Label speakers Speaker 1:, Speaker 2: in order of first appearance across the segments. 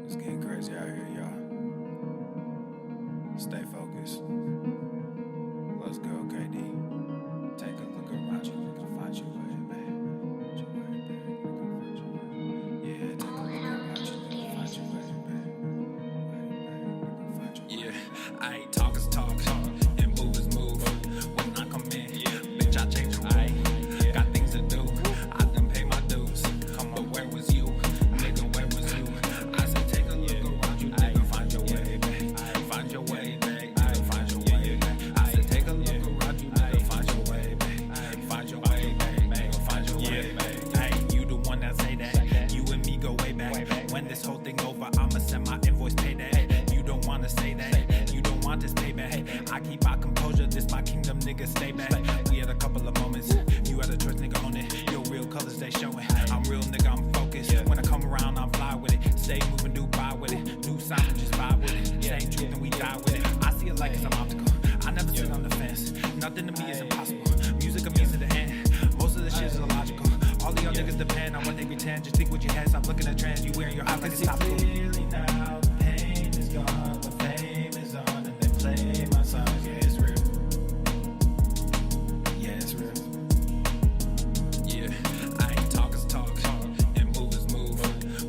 Speaker 1: It's getting crazy out here, y'all. Stay focused. Let's go, KD. Take a look around you, look and find your way, babe. Find your way, babe. Look and find your way. Yeah, take a look around you, look and find your way, babe. Look and find your way.
Speaker 2: Yeah, I talk is talk, and move is move. When I come in, bitch, I change the rule. Got things to do, I done pay my dues. But where was you? Nigga, where was you? I said take a look around you, nigga, find your way, babe. Find your way, babe. Find your way, babe. I said take a look around you, nigga, find your way, babe. Find your way, babe. Find your way, babe. Hey, you the one that say that. You and me go way back. When this whole thing over, I'ma send my invoice, pay that. You don't wanna say that. You don't want this payback. I keep my composure, this my kingdom, nigga, stay back. We had a couple of moments, you had a choice, nigga, own it. Your real colors, they showing. I'm real, nigga, I'm focused. When I come around, I'm fly with it. Stay moving, do buy with it. New sound, just vibe with it. Same truth and we die with it. I see it like it's an obstacle. I never sit on the fence. Nothing to me is impossible. Music a means to the end. Most of the shit is illogical. All of y'all niggas depend on what they pretend. Just think what you had, stop looking at trends. You wearing your eyes like it's topical.
Speaker 1: Clearly now, the pain is gone, the fame is on, and they play my songs. Yeah, it's real. Yeah, it's real.
Speaker 2: Yeah, I ain't talk is talk, and move is move.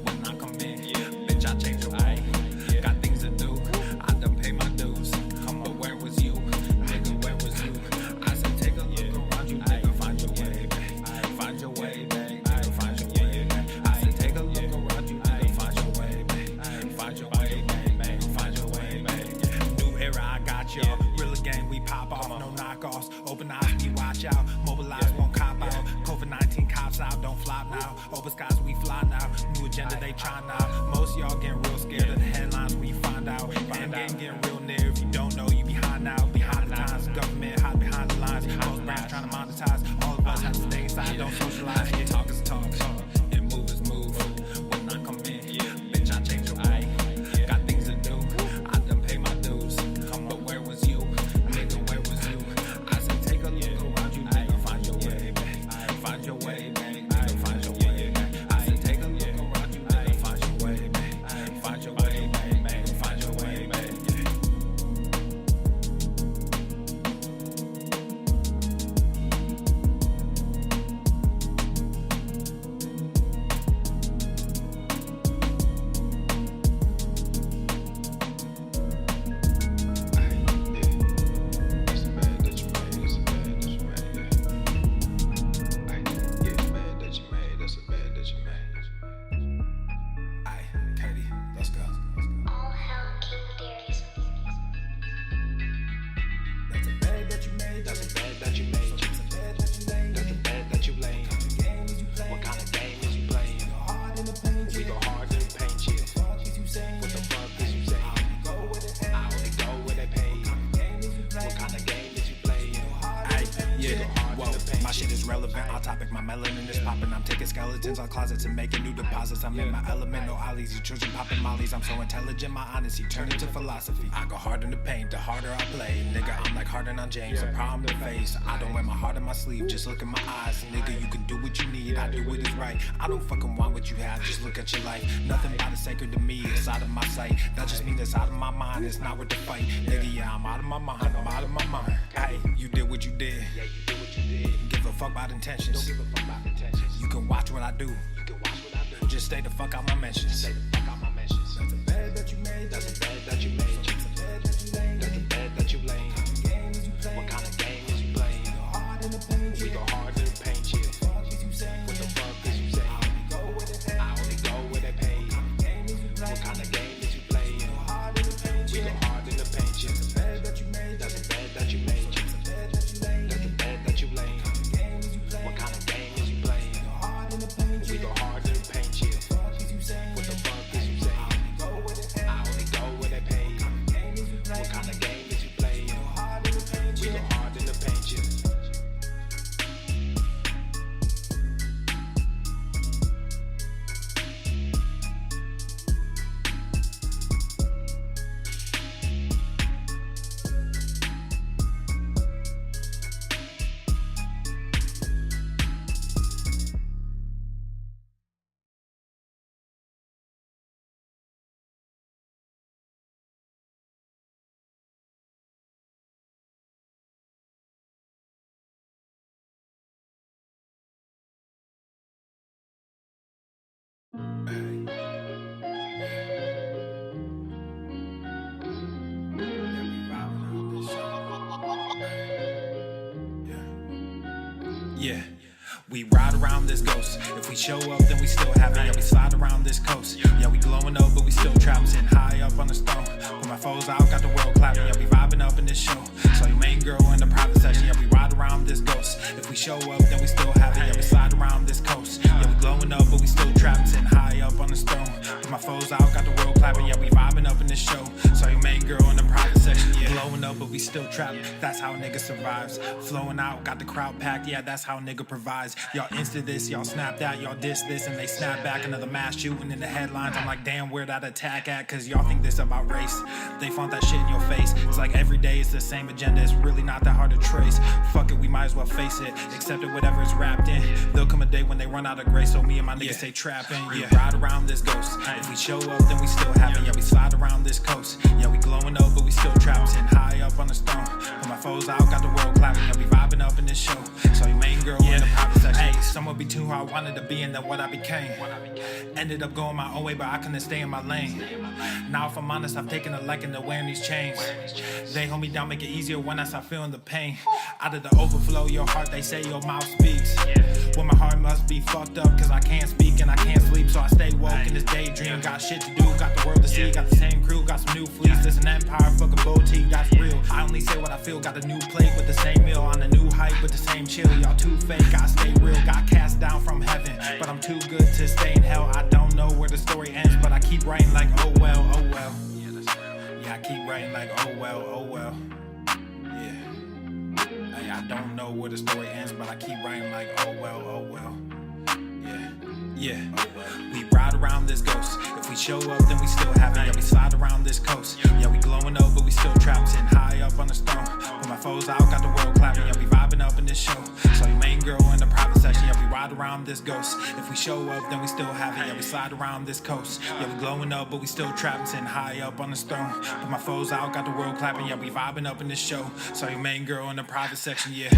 Speaker 2: When I come in, bitch, I change the rule. Got things to do, I done pay my dues. But where was you? Nigga, where was you? I said take a look around you, nigga, find your way, babe. Find your way, babe. Find your way, babe. I said take a look around you, nigga, find your way, babe. Find your way, babe. Find your way, babe. New era, I got y'all. Real game, we pop off, no knockoffs. Open eyes, we watch out. Mobilize, won't cop out. COVID-19 cops out, don't flop now. Open skies, we fly now. New agenda, they try now. Most y'all getting real scared of the headlines when you find out. End game getting real near. If you don't know, you behind now. Behind the times, government hide behind the lines. Most brands trying to monetize. All of us have to stay inside, don't socialize. Talk is talk, and move is move. When I come in, bitch, I change the rule. Got things to do, I done pay my dues. But where was you? Nigga, where was you? I said take a look around you, nigga, find your way, babe. Find your way, babe. Find your way, babe. I said take a look around you, nigga, find your way, babe. Find your way, babe. Find your way, babe.
Speaker 1: Let's go.
Speaker 3: All hell King Darius.
Speaker 1: That's a bed that you made.
Speaker 2: That's a bed that you made.
Speaker 1: That's a bed that you laid.
Speaker 2: That's a bed that you laid.
Speaker 1: What kind of game is you playing?
Speaker 2: What kind of game is you playing?
Speaker 1: Go hard in the paint.
Speaker 2: We go hard in the paint, yeah.
Speaker 1: Fuck is you saying?
Speaker 2: What the fuck is you saying?
Speaker 1: Go with it.
Speaker 2: I only go where they pay.
Speaker 1: Game is you playing?
Speaker 2: What kind of game is you playing? Yeah, whoa, my shit is relevant, on topic, my melanin is popping. I'm taking skeletons out closets and making new deposits. I'm in my element, no ollies, you children popping mollies. I'm so intelligent, my honesty turned into philosophy. I go hard in the paint, the harder I play. Nigga, I'm like Harden on James, a problem to face. I don't wear my heart on my sleeve, just look in my eyes. Nigga, you can do what you need, I do what is right. I don't fucking want what you have, just look at your life. Nothing about it sacred to me, it's out of my sight. That just means it's out of my mind, it's not worth the fight. Nigga, yeah, I'm out of my mind, I'm out of my mind. Hey, you did what you did.
Speaker 4: Yeah, you do what you did.
Speaker 2: Give a fuck about intentions.
Speaker 4: Don't give a fuck about intentions.
Speaker 2: You can watch what I do.
Speaker 4: You can watch what I do.
Speaker 2: Just stay the fuck out my mentions.
Speaker 4: Stay the fuck out my mentions.
Speaker 1: That's a bed that you made.
Speaker 4: That's a bed that you made.
Speaker 1: That's a bed that you laid.
Speaker 4: That's a bed that you laid.
Speaker 1: Game is you playing?
Speaker 4: What kind of game is you playing?
Speaker 1: Go hard in the paint.
Speaker 4: We go hard in the paint, yeah.
Speaker 1: Fuck is you saying?
Speaker 4: What the fuck is you saying?
Speaker 1: Go with it.
Speaker 4: I only go where they pay.
Speaker 1: Game is you playing?
Speaker 4: What kind of game is you playing?
Speaker 1: Go hard in the paint.
Speaker 4: We go hard in the paint, yeah.
Speaker 1: That's a bed that you made.
Speaker 4: That's a bed that you made.
Speaker 1: That's a bed that you laid.
Speaker 4: That's a bed that you laid.
Speaker 1: Game is you playing?
Speaker 4: What kind of game is you playing?
Speaker 1: Go hard in the paint.
Speaker 4: We go hard in the paint, yeah.
Speaker 1: Fuck is you saying?
Speaker 4: What the fuck is you saying?
Speaker 1: Go with it.
Speaker 4: I only go where they pay.
Speaker 1: Game is you playing?
Speaker 4: What kind of game is you playing?
Speaker 1: Go hard in the paint.
Speaker 4: We go hard in the paint, yeah.
Speaker 2: We ride around this ghost. If we show up, then we still have it. Yeah, we slide around this coast. Yeah, we glowing up, but we still trapped. Sitting high up on the throne. Put my foes out, got the world clapping. Yeah, we vibing up in this show. So your main girl in the private section. Yeah, we ride around this ghost. If we show up, then we still have it. Yeah, we slide around this coast. Yeah, we glowing up, but we still trapped. Sitting high up on the throne. Put my foes out, got the world clapping. Yeah, we vibing up in this show. So your main girl in the private section. Yeah, glowing up, but we still trapped. That's how a nigga survives. Flowing out, got the crowd packed. Yeah, that's how a nigga provides. Y'all insta this, y'all snap that, y'all diss this, and they snap back. Another mass shooting in the headlines. I'm like, damn, where that attack at? Cause y'all think this about race. They flaunt that shit in your face. It's like every day it's the same agenda. It's really not that hard to trace. Fuck it, we might as well face it. Accept it, whatever it's wrapped in. There'll come a day when they run out of grace. So me and my niggas stay trapping. Yeah, ride around this ghost. If we show up, then we still have it. Yeah, we slide around this coast. Yeah, we glowing up, but we still trapped. Sitting high up on the throne. Put my foes out, got the world clapping. Yeah, we vibing up in this show. So your main girl in the private section. Hey, someone be too who I wanted to be and then what I became. Ended up going my own way, but I couldn't stay in my lane. Now if I'm honest, I've taken a liking to wearing these chains. They hold me down, make it easier when I start feeling the pain. Out of the overflow, your heart, they say your mouth speaks. Well, my heart must be fucked up, cause I can't speak and I can't sleep. So I stay woke in this daydream. Got shit to do, got the world to see. Got the same crew, got some new fleets. This an empire, fucking boutique, that's real. I only say what I feel, got a new plate with the same meal. On a new hype with the same chill. Y'all too fake, I stay real. Got cast down from heaven, but I'm too good to stay in hell. I don't know where the story ends, but I keep writing like, oh well, oh well. Yeah, I keep writing like, oh well, oh well. Yeah. Hey, I don't know where the story ends, but I keep writing like, oh well, oh well. Yeah, we ride around this ghost. If we show up, then we still have it. Yeah, we slide around this coast. Yeah, we glowing up, but we still trapped. Sitting high up on the throne. Put my foes out, got the world clapping. Yeah, we vibing up in this show. So your main girl in the private section. Yeah, we ride around this ghost. If we show up, then we still have it. Yeah, we slide around this coast. Yeah, we glowing up, but we still trapped. Sitting high up on the throne. Put my foes out, got the world clapping. Yeah, we vibing up in this show. So your main girl in the private section. Yeah.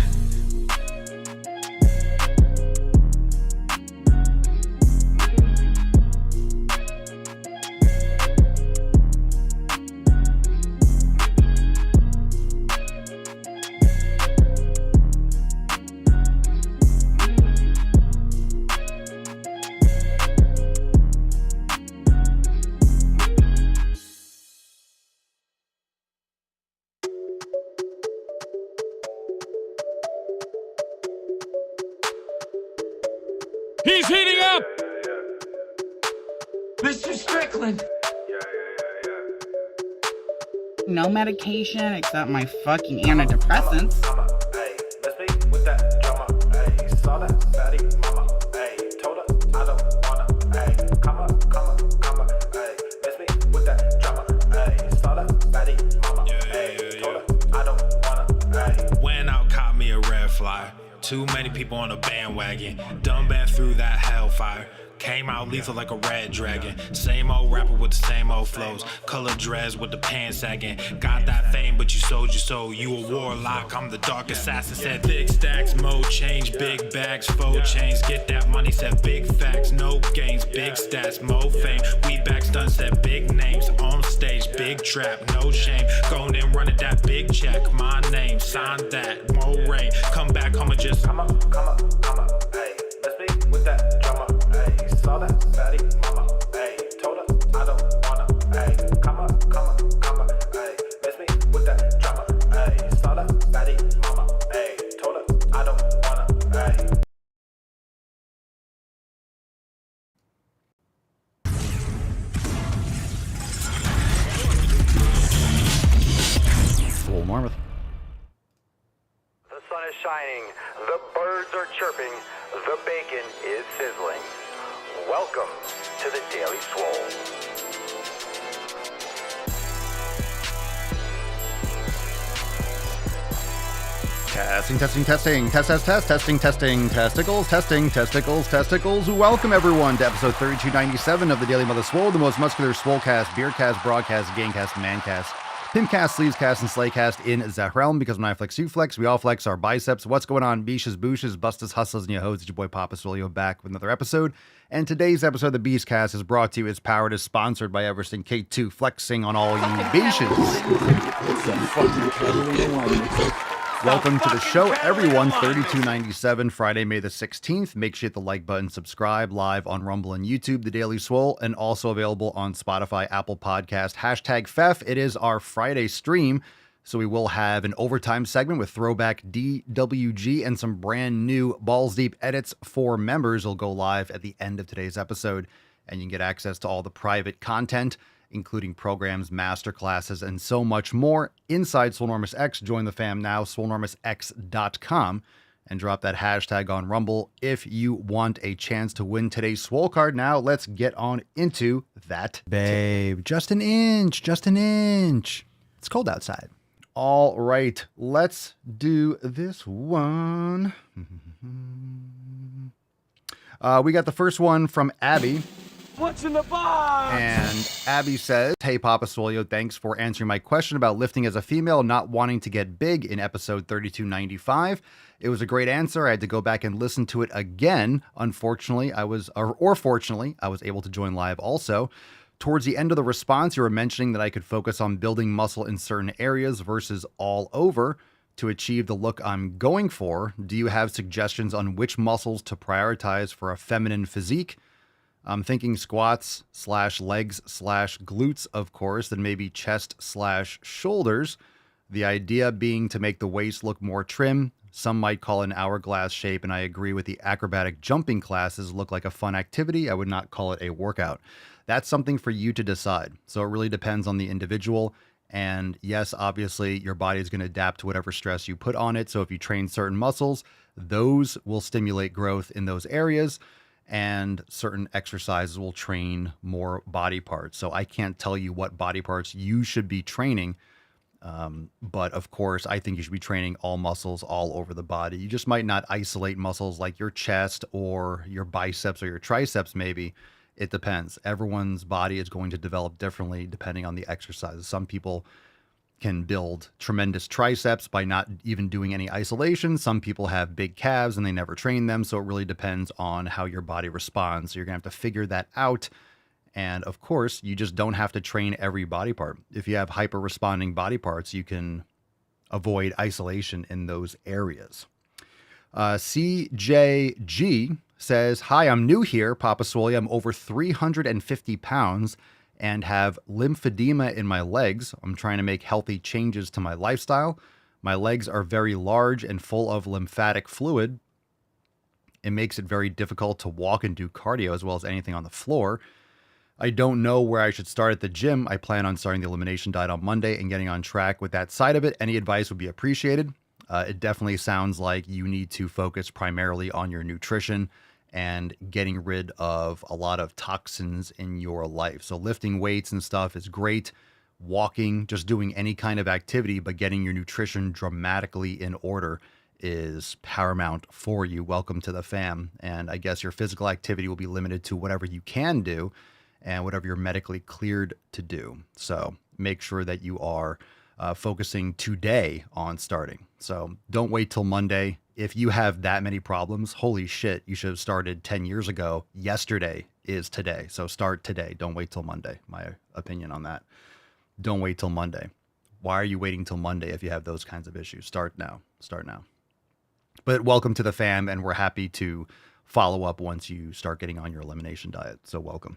Speaker 5: He's heating up!
Speaker 6: Mr. Strickland!
Speaker 7: No medication except my fucking antidepressants.
Speaker 1: Hey, let's be with that drama. Hey, saw that baddie mama. Hey, told her I don't wanna. Hey, come on. Hey, let's be with that drama. Hey, saw that baddie mama. Hey, told her I don't wanna. Hey.
Speaker 2: Went out, caught me a red fly. Too many people on a bandwagon. Done been through that hellfire. Came out lethal like a red dragon. Same old rapper with the same old flows. Color dreads with the pants sagging. Got that fame, but you sold your soul. You a warlock, I'm the dark assassin. Said big stacks, mode change. Big bags, faux chains. Get that money, said big facts, no gains. Big stats, mo fame. We back stunts, said big names. On stage, big trap, no shame. Going and running that big check. My name, sign that, more rain. Come back home and just
Speaker 1: Come on. Hey, let's be with that drama. Hey, saw that baddie mama. Hey, told her I don't wanna. Hey, come on. Hey, let's be with that drama. Hey, saw that baddie mama. Hey, told her I don't wanna. Hey.
Speaker 8: Swole Marmouth.
Speaker 9: The sun is shining, the birds are chirping, the bacon is sizzling. Welcome to the Daily Swole.
Speaker 8: Testing. Testicles. Welcome everyone to episode 3297 of the Daily Mother Swole, the most muscular Swolecast, Beercast, Broadcast, Gamecast, Mancast, Pimpcast, Sleevescast, and Slaycast in that realm, because when I flex, you flex, we all flex our biceps. What's going on, beaches, booshes, bustas, hustles, and your hoes? It's your boy Papa Swolio back with another episode. And today's episode of the Beastcast is brought to you, it's powered, is sponsored by Everesting K2, flexing on all you beaches. Welcome to the show, everyone. 3297, Friday, May the 16th. Make sure you hit the like button, subscribe live on Rumble and YouTube, The Daily Swole, and also available on Spotify, Apple Podcast, hashtag FEF. It is our Friday stream, so we will have an overtime segment with throwback DWG and some brand new Balls Deep edits for members. Will go live at the end of today's episode, and you can get access to all the private content, including programs, masterclasses, and so much more inside Swolenormous X. Join the fam now, swolenormousx.com, and drop that hashtag on Rumble if you want a chance to win today's Swole card. Now, let's get on into that. Babe, just an inch, just an inch. It's cold outside. All right, let's do this one. We got the first one from Abby.
Speaker 5: What's in the box?
Speaker 8: And Abby says, hey, Papa Swolio, thanks for answering my question about lifting as a female, not wanting to get big in episode 3295. It was a great answer. I had to go back and listen to it again. Unfortunately, fortunately, I was able to join live also. Towards the end of the response, you were mentioning that I could focus on building muscle in certain areas versus all over to achieve the look I'm going for. Do you have suggestions on which muscles to prioritize for a feminine physique? I'm thinking squats / legs / glutes, of course, then maybe chest / shoulders. The idea being to make the waist look more trim. Some might call it an hourglass shape, and I agree with the acrobatic jumping classes look like a fun activity. I would not call it a workout. That's something for you to decide. So it really depends on the individual. And yes, obviously, your body is going to adapt to whatever stress you put on it. So if you train certain muscles, those will stimulate growth in those areas. And certain exercises will train more body parts. So I can't tell you what body parts you should be training. But of course, I think you should be training all muscles all over the body. You just might not isolate muscles like your chest or your biceps or your triceps, maybe. It depends. Everyone's body is going to develop differently depending on the exercises. Some people can build tremendous triceps by not even doing any isolation. Some people have big calves and they never train them. So it really depends on how your body responds. So you're going to have to figure that out. And of course, you just don't have to train every body part. If you have hyper responding body parts, you can avoid isolation in those areas. CJG says, hi, I'm new here, Papa Swoley. I'm over 350 pounds and have lymphedema in my legs. I'm trying to make healthy changes to my lifestyle. My legs are very large and full of lymphatic fluid. It makes it very difficult to walk and do cardio as well as anything on the floor. I don't know where I should start at the gym. I plan on starting the elimination diet on Monday and getting on track with that side of it. Any advice would be appreciated. It definitely sounds like you need to focus primarily on your nutrition and getting rid of a lot of toxins in your life. So lifting weights and stuff is great. Walking, just doing any kind of activity, but getting your nutrition dramatically in order is paramount for you. Welcome to the fam. And I guess your physical activity will be limited to whatever you can do and whatever you're medically cleared to do. So make sure that you are focusing today on starting. So don't wait till Monday. If you have that many problems, holy shit, you should have started 10 years ago. Yesterday is today. So start today. Don't wait till Monday. My opinion on that. Don't wait till Monday. Why are you waiting till Monday if you have those kinds of issues? Start now. Start now. But welcome to the fam, and we're happy to follow up once you start getting on your elimination diet. So welcome.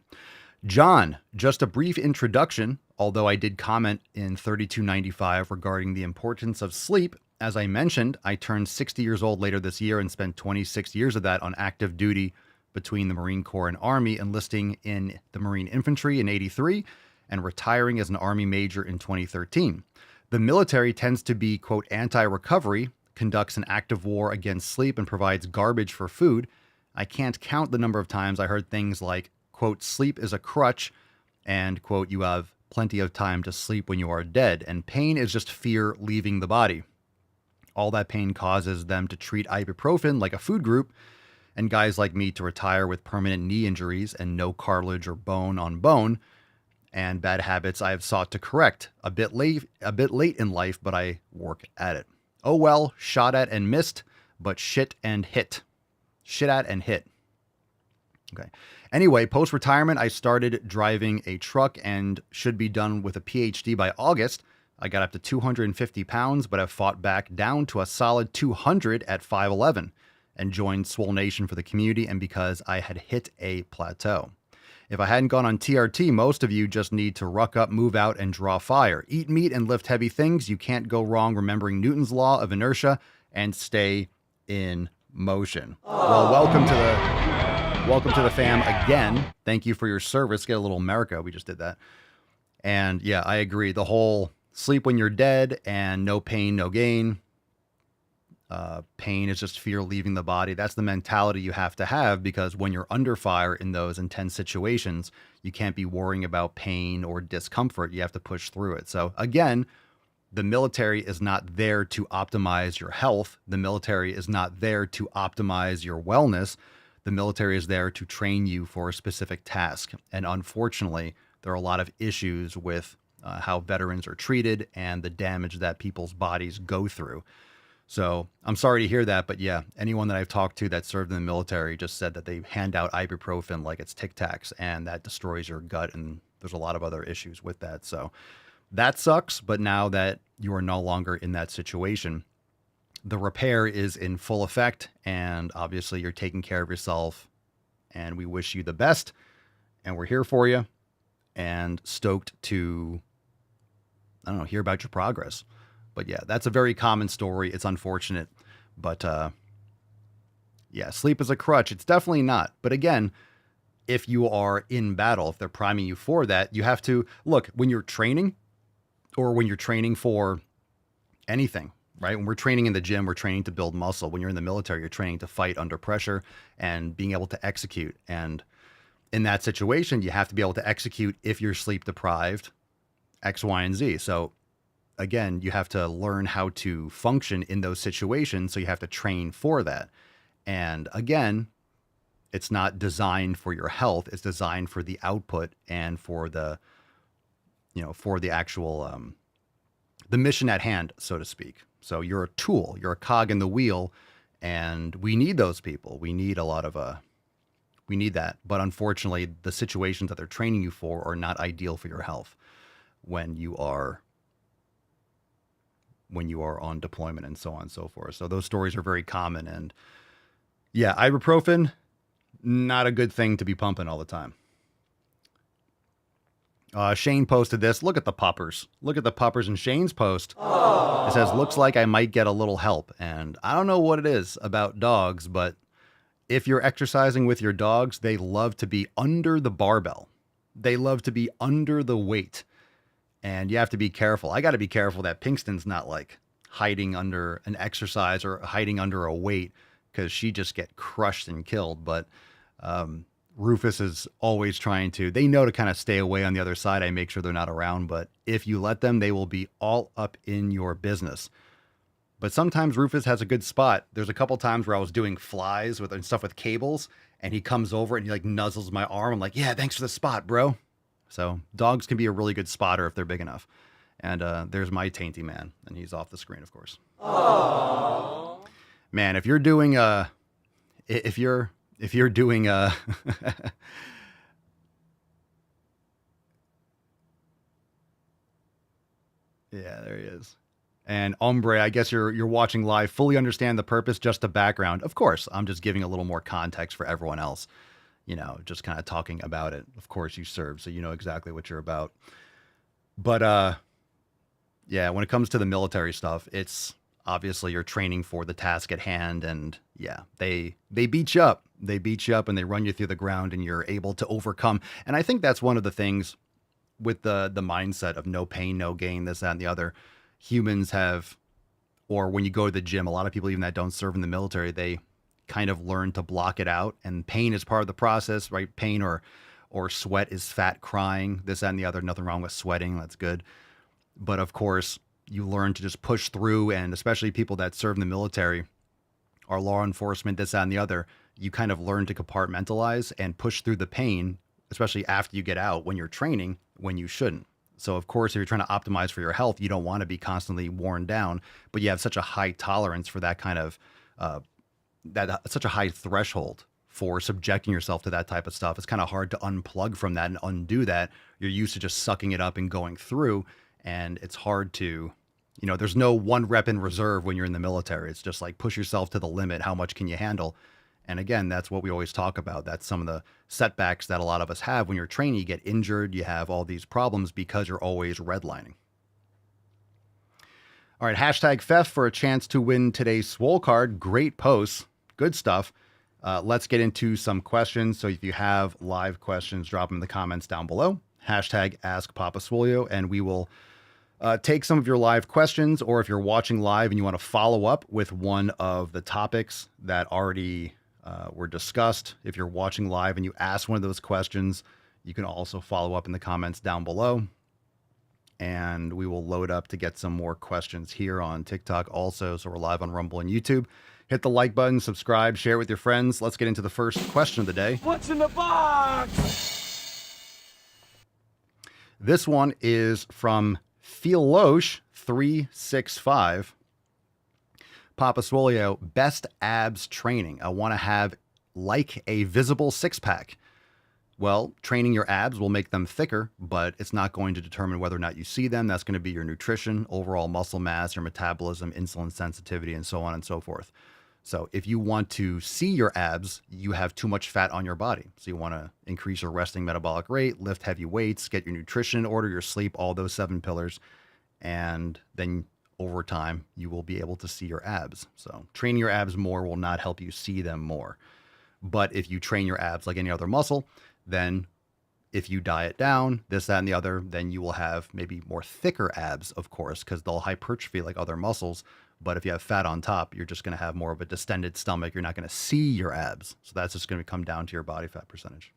Speaker 8: John, just a brief introduction, although I did comment in 3295 regarding the importance of sleep. As I mentioned, I turned 60 years old later this year and spent 26 years of that on active duty between the Marine Corps and Army, enlisting in the Marine Infantry in 83 and retiring as an Army major in 2013. The military tends to be, quote, anti-recovery, conducts an active war against sleep, and provides garbage for food. I can't count the number of times I heard things like, quote, sleep is a crutch, and, quote, you have plenty of time to sleep when you are dead, and pain is just fear leaving the body. All that pain causes them to treat ibuprofen like a food group, and guys like me to retire with permanent knee injuries and no cartilage or bone on bone, and bad habits I have sought to correct. A bit late in life, but I work at it. Oh well, shot at and missed, but shit and hit. Shit at and hit. Okay. Anyway, post-retirement, I started driving a truck and should be done with a PhD by August. I got up to 250 pounds, but have fought back down to a solid 200 at 5'11", and joined Swole Nation for the community and because I had hit a plateau. If I hadn't gone on TRT, most of you just need to ruck up, move out, and draw fire. Eat meat and lift heavy things. You can't go wrong remembering Newton's law of inertia and stay in motion. Well, welcome to the fam again. Thank you for your service. Get a little America. We just did that. And yeah, I agree. The whole sleep when you're dead and no pain, no gain. Pain is just fear leaving the body. That's the mentality you have to have, because when you're under fire in those intense situations, you can't be worrying about pain or discomfort. You have to push through it. So again, the military is not there to optimize your health. The military is not there to optimize your wellness. The military is there to train you for a specific task. And unfortunately, there are a lot of issues with how veterans are treated and the damage that people's bodies go through. So I'm sorry to hear that, but yeah, anyone that I've talked to that served in the military just said that they hand out ibuprofen like it's Tic Tacs, and that destroys your gut. And there's a lot of other issues with that. So that sucks. But now that you are no longer in that situation, the repair is in full effect, and obviously you're taking care of yourself, and we wish you the best, and we're here for you and stoked to, I don't know, hear about your progress. But yeah, that's a very common story. It's unfortunate, but yeah, sleep is a crutch. It's definitely not. But again, if you are in battle, if they're priming you for that, you have to look when you're training, or when you're training for anything, right? When we're training in the gym, we're training to build muscle. When you're in the military, you're training to fight under pressure and being able to execute. And in that situation, you have to be able to execute if you're sleep deprived, X, Y, and Z. So again, you have to learn how to function in those situations. So you have to train for that. And again, it's not designed for your health. It's designed for the output and for the, for the actual, the mission at hand, so to speak. So you're a tool, you're a cog in the wheel, and we need those people. We need a lot of, we need that. But unfortunately, the situations that they're training you for are not ideal for your health when you are on deployment and so on and so forth. So those stories are very common. And yeah, ibuprofen, not a good thing to be pumping all the time. Shane posted this. Look at the puppers. Look at the puppers in Shane's post. Aww. It says, looks like I might get a little help. And I don't know what it is about dogs, but if you're exercising with your dogs, they love to be under the barbell. They love to be under the weight. And you have to be careful. I got to be careful that Pinkston's not like hiding under an exercise or hiding under a weight, because she just get crushed and killed. But Rufus is always trying to, they know to kind of stay away on the other side. I make sure they're not around, but if you let them, they will be all up in your business. But sometimes Rufus has a good spot. There's a couple times where I was doing flies and stuff with cables, and he comes over and he like nuzzles my arm. I'm like, yeah, thanks for the spot, bro. So dogs can be a really good spotter if they're big enough. And there's my tainty man, and he's off the screen, of course. Aww. Man, if you're doing yeah, there he is. And Ombre, I guess you're watching live. Fully understand the purpose, just a background. Of course, I'm just giving a little more context for everyone else. Just kind of talking about it. Of course, you serve, so you know exactly what you're about. But yeah, when it comes to the military stuff, it's obviously you're training for the task at hand, and yeah, they beat you up. They beat you up and they run you through the ground, and you're able to overcome. And I think that's one of the things with the mindset of no pain, no gain, this, that, and the other. Humans have, or when you go to the gym, a lot of people even that don't serve in the military, they kind of learn to block it out, and pain is part of the process, right? Pain or sweat is fat crying, this, that, and the other. Nothing wrong with sweating. That's good. But of course, you learn to just push through, and especially people that serve in the military or law enforcement, this, that, and the other, you kind of learn to compartmentalize and push through the pain, especially after you get out when you're training, when you shouldn't. So of course, if you're trying to optimize for your health, you don't want to be constantly worn down, but you have such a high tolerance for that kind of, such a high threshold for subjecting yourself to that type of stuff. It's kind of hard to unplug from that and undo that. You're used to just sucking it up and going through. And it's hard to, there's no one rep in reserve when you're in the military. It's just like push yourself to the limit. How much can you handle? And again, that's what we always talk about. That's some of the setbacks that a lot of us have when you're training. You get injured, you have all these problems because you're always redlining. All right, hashtag Fef for a chance to win today's Swole card. Great posts, good stuff. Let's get into some questions. So if you have live questions, drop them in the comments down below. Hashtag Ask Papa Swolio, and we will take some of your live questions, or if you're watching live and you want to follow up with one of the topics that already were discussed. If you're watching live and you ask one of those questions, you can also follow up in the comments down below. And we will load up to get some more questions here on TikTok also. So we're live on Rumble and YouTube. Hit the like button, subscribe, share it with your friends. Let's get into the first question of the day.
Speaker 5: What's in the box?
Speaker 8: This one is from Philosh365. Papa Swolio, best abs training. I want to have like a visible six-pack. Well, training your abs will make them thicker, but it's not going to determine whether or not you see them. That's going to be your nutrition, overall muscle mass, your metabolism, insulin sensitivity, and so on and so forth. So if you want to see your abs, you have too much fat on your body. So you want to increase your resting metabolic rate, lift heavy weights, get your nutrition in order, your sleep, all those 7 pillars. And then over time, you will be able to see your abs. So training your abs more will not help you see them more. But if you train your abs like any other muscle, then if you diet down, this, that, and the other, then you will have maybe more thicker abs, of course, because they'll hypertrophy like other muscles. But if you have fat on top, you're just going to have more of a distended stomach. You're not going to see your abs. So that's just going to come down to your body fat percentage.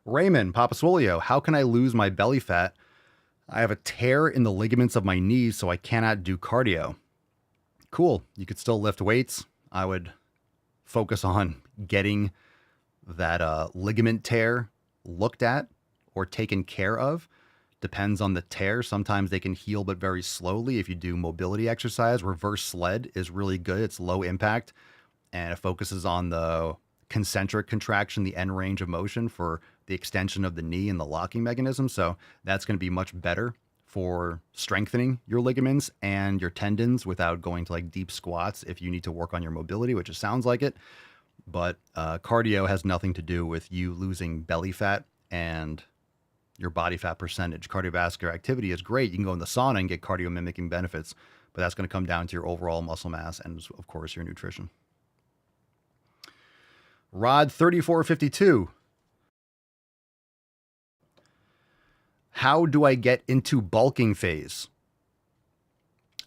Speaker 8: Raymond, Papa Swolio, how can I lose my belly fat? I have a tear in the ligaments of my knees, so I cannot do cardio. Cool. You could still lift weights. I would focus on getting that ligament tear looked at or taken care of. Depends on the tear. Sometimes they can heal, but very slowly. If you do mobility exercise, reverse sled is really good. It's low impact and it focuses on the concentric contraction, the end range of motion for the extension of the knee and the locking mechanism. So that's going to be much better for strengthening your ligaments and your tendons without going to like deep squats if you need to work on your mobility, which it sounds like it. But cardio has nothing to do with you losing belly fat and your body fat percentage. Cardiovascular activity is great. You can go in the sauna and get cardio mimicking benefits, but that's going to come down to your overall muscle mass and, of course, your nutrition. Rod 3452. How do I get into bulking phase?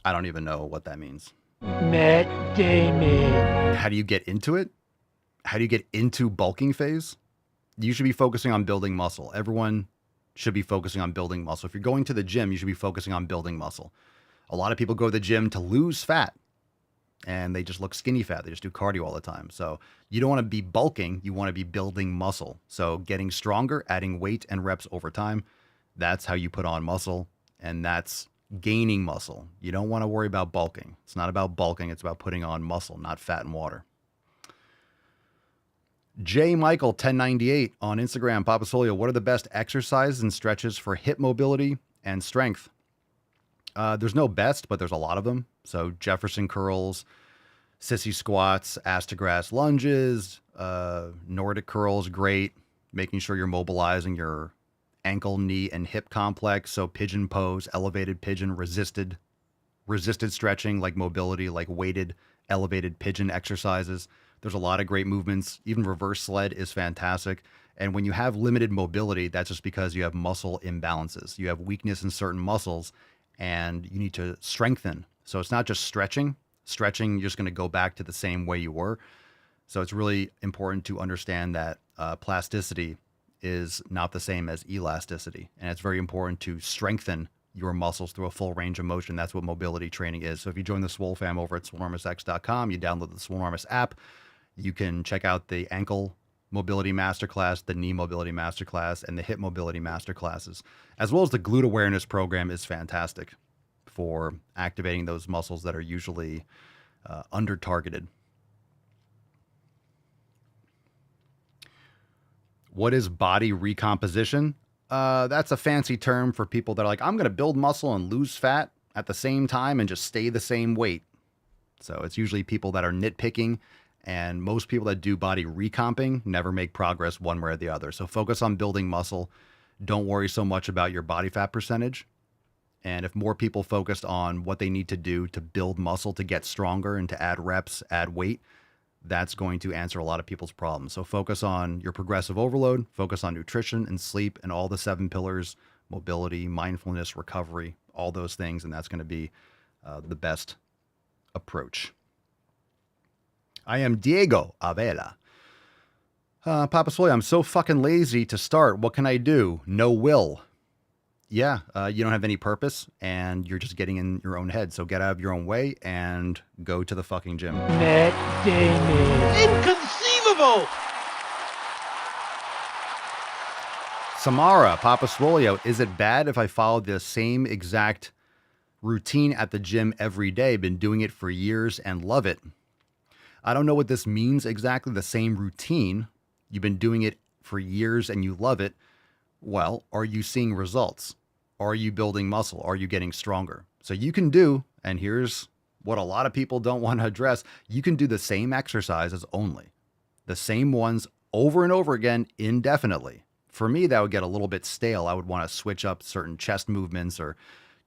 Speaker 8: I don't even know what that means.
Speaker 5: Matt Damon.
Speaker 8: How do you get into it? How do you get into bulking phase? You should be focusing on building muscle. Everyone should be focusing on building muscle. If you're going to the gym, you should be focusing on building muscle. A lot of people go to the gym to lose fat and they just look skinny fat. They just do cardio all the time. So you don't want to be bulking. You want to be building muscle. So getting stronger, adding weight and reps over time. That's how you put on muscle, and that's gaining muscle. You don't want to worry about bulking. It's not about bulking. It's about putting on muscle, not fat and water. J. Michael 1098 on Instagram. Papa Swolio, what are the best exercises and stretches for hip mobility and strength? There's no best, but there's a lot of them. So Jefferson curls, sissy squats, ass to grass lunges, Nordic curls, great. Making sure you're mobilizing your ankle, knee, and hip complex. So pigeon pose, elevated pigeon, resisted stretching, like mobility, like weighted, elevated pigeon exercises. There's a lot of great movements. Even reverse sled is fantastic. And when you have limited mobility, that's just because you have muscle imbalances. You have weakness in certain muscles and you need to strengthen. So it's not just stretching. Stretching, you're just going to go back to the same way you were. So it's really important to understand that plasticity is not the same as elasticity. And it's very important to strengthen your muscles through a full range of motion. That's what mobility training is. So if you join the Swole fam over at swolenormousx.com, you download the Swolenormous app, you can check out the ankle mobility masterclass, the knee mobility masterclass, and the hip mobility masterclasses, as well as the glute awareness program is fantastic for activating those muscles that are usually under targeted. What is body recomposition? That's a fancy term for people that are like, I'm going to build muscle and lose fat at the same time and just stay the same weight. So it's usually people that are nitpicking, and most people that do body recomping never make progress one way or the other. So focus on building muscle. Don't worry so much about your body fat percentage. And if more people focused on what they need to do to build muscle, to get stronger and to add reps, add weight, that's going to answer a lot of people's problems. So focus on your progressive overload, focus on nutrition and sleep and all the 7 pillars: mobility, mindfulness, recovery, all those things. And that's going to be the best approach. I am Diego Avela. Papa Swole, I'm so fucking lazy to start. What can I do? No will. Yeah, you don't have any purpose and you're just getting in your own head. So get out of your own way and go to the fucking gym.
Speaker 5: Matt Damon.
Speaker 6: Inconceivable!
Speaker 8: Samara, Papa Swolio, is it bad if I follow the same exact routine at the gym every day? Been doing it for years and love it. I don't know what this means exactly, the same routine. You've been doing it for years and you love it. Well, are you seeing results? Are you building muscle? Are you getting stronger? So you can do, and here's what a lot of people don't want to address, you can do the same exercises only, the same ones over and over again indefinitely. For me, that would get a little bit stale. I would want to switch up certain chest movements or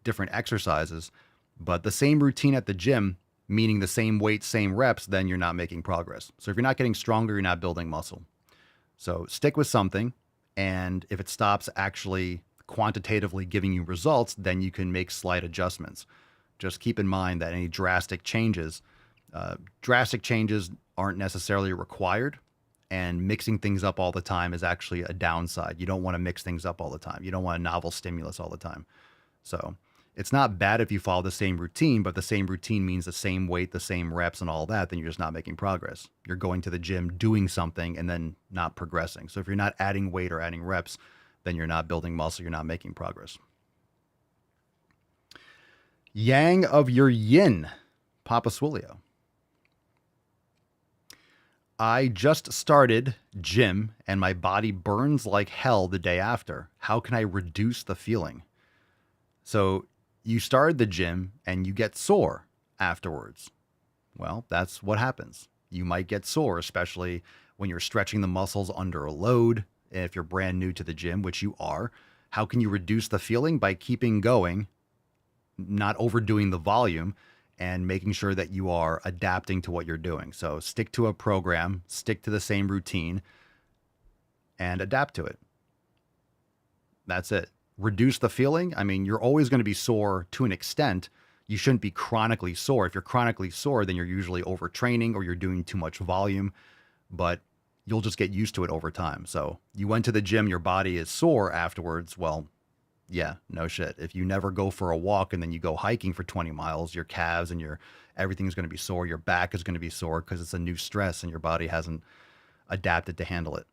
Speaker 8: different exercises, but the same routine at the gym, meaning the same weight, same reps, then you're not making progress. So if you're not getting stronger, you're not building muscle. So stick with something. And if it stops actually quantitatively giving you results, then you can make slight adjustments. Just keep in mind that any drastic changes aren't necessarily required, and mixing things up all the time is actually a downside. You don't want to mix things up all the time. You don't want a novel stimulus all the time. So it's not bad if you follow the same routine, but the same routine means the same weight, the same reps and all that, then you're just not making progress. You're going to the gym, doing something, and then not progressing. So if you're not adding weight or adding reps, then you're not building muscle, you're not making progress. Yang of your yin, Papa Swolio. I just started gym and my body burns like hell the day after. How can I reduce the feeling? So you started the gym and you get sore afterwards. Well, that's what happens. You might get sore, especially when you're stretching the muscles under a load. If you're brand new to the gym, which you are, how can you reduce the feeling? By keeping going, not overdoing the volume, and making sure that you are adapting to what you're doing. So stick to a program, stick to the same routine, and adapt to it. That's it. Reduce the feeling. I mean, you're always going to be sore to an extent. You shouldn't be chronically sore. If you're chronically sore, then you're usually overtraining or you're doing too much volume, but you'll just get used to it over time. So you went to the gym, your body is sore afterwards. Well, yeah, no shit. If you never go for a walk and then you go hiking for 20 miles, your calves and everything's going to be sore. Your back is going to be sore because it's a new stress and your body hasn't adapted to handle it.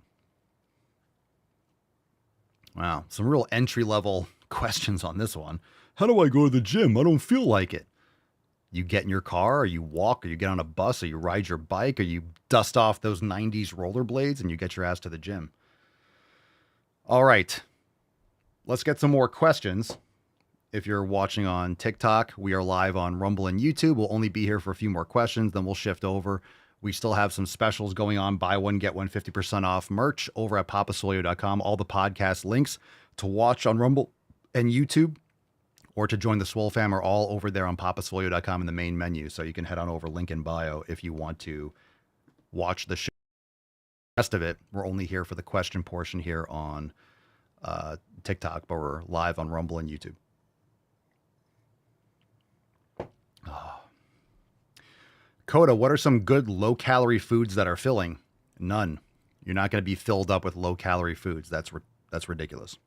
Speaker 8: Wow, some real entry-level questions on this one. How do I go to the gym? I don't feel like it. You get in your car, or you walk, or you get on a bus, or you ride your bike, or you dust off those 90s rollerblades and you get your ass to the gym. All right, let's get some more questions. If you're watching on TikTok, we are live on Rumble and YouTube. We'll only be here for a few more questions, then we'll shift over. We still have some specials going on. Buy one, get one 50% off merch over at papasolio.com. All the podcast links to watch on Rumble and YouTube or to join the Swole fam are all over there on papasolio.com in the main menu. So you can head on over, link in bio, if you want to watch the show. The rest of it, we're only here for the question portion here on TikTok, but we're live on Rumble and YouTube. Oh. Coda, what are some good low-calorie foods that are filling? None. You're not going to be filled up with low-calorie foods. That's ridiculous.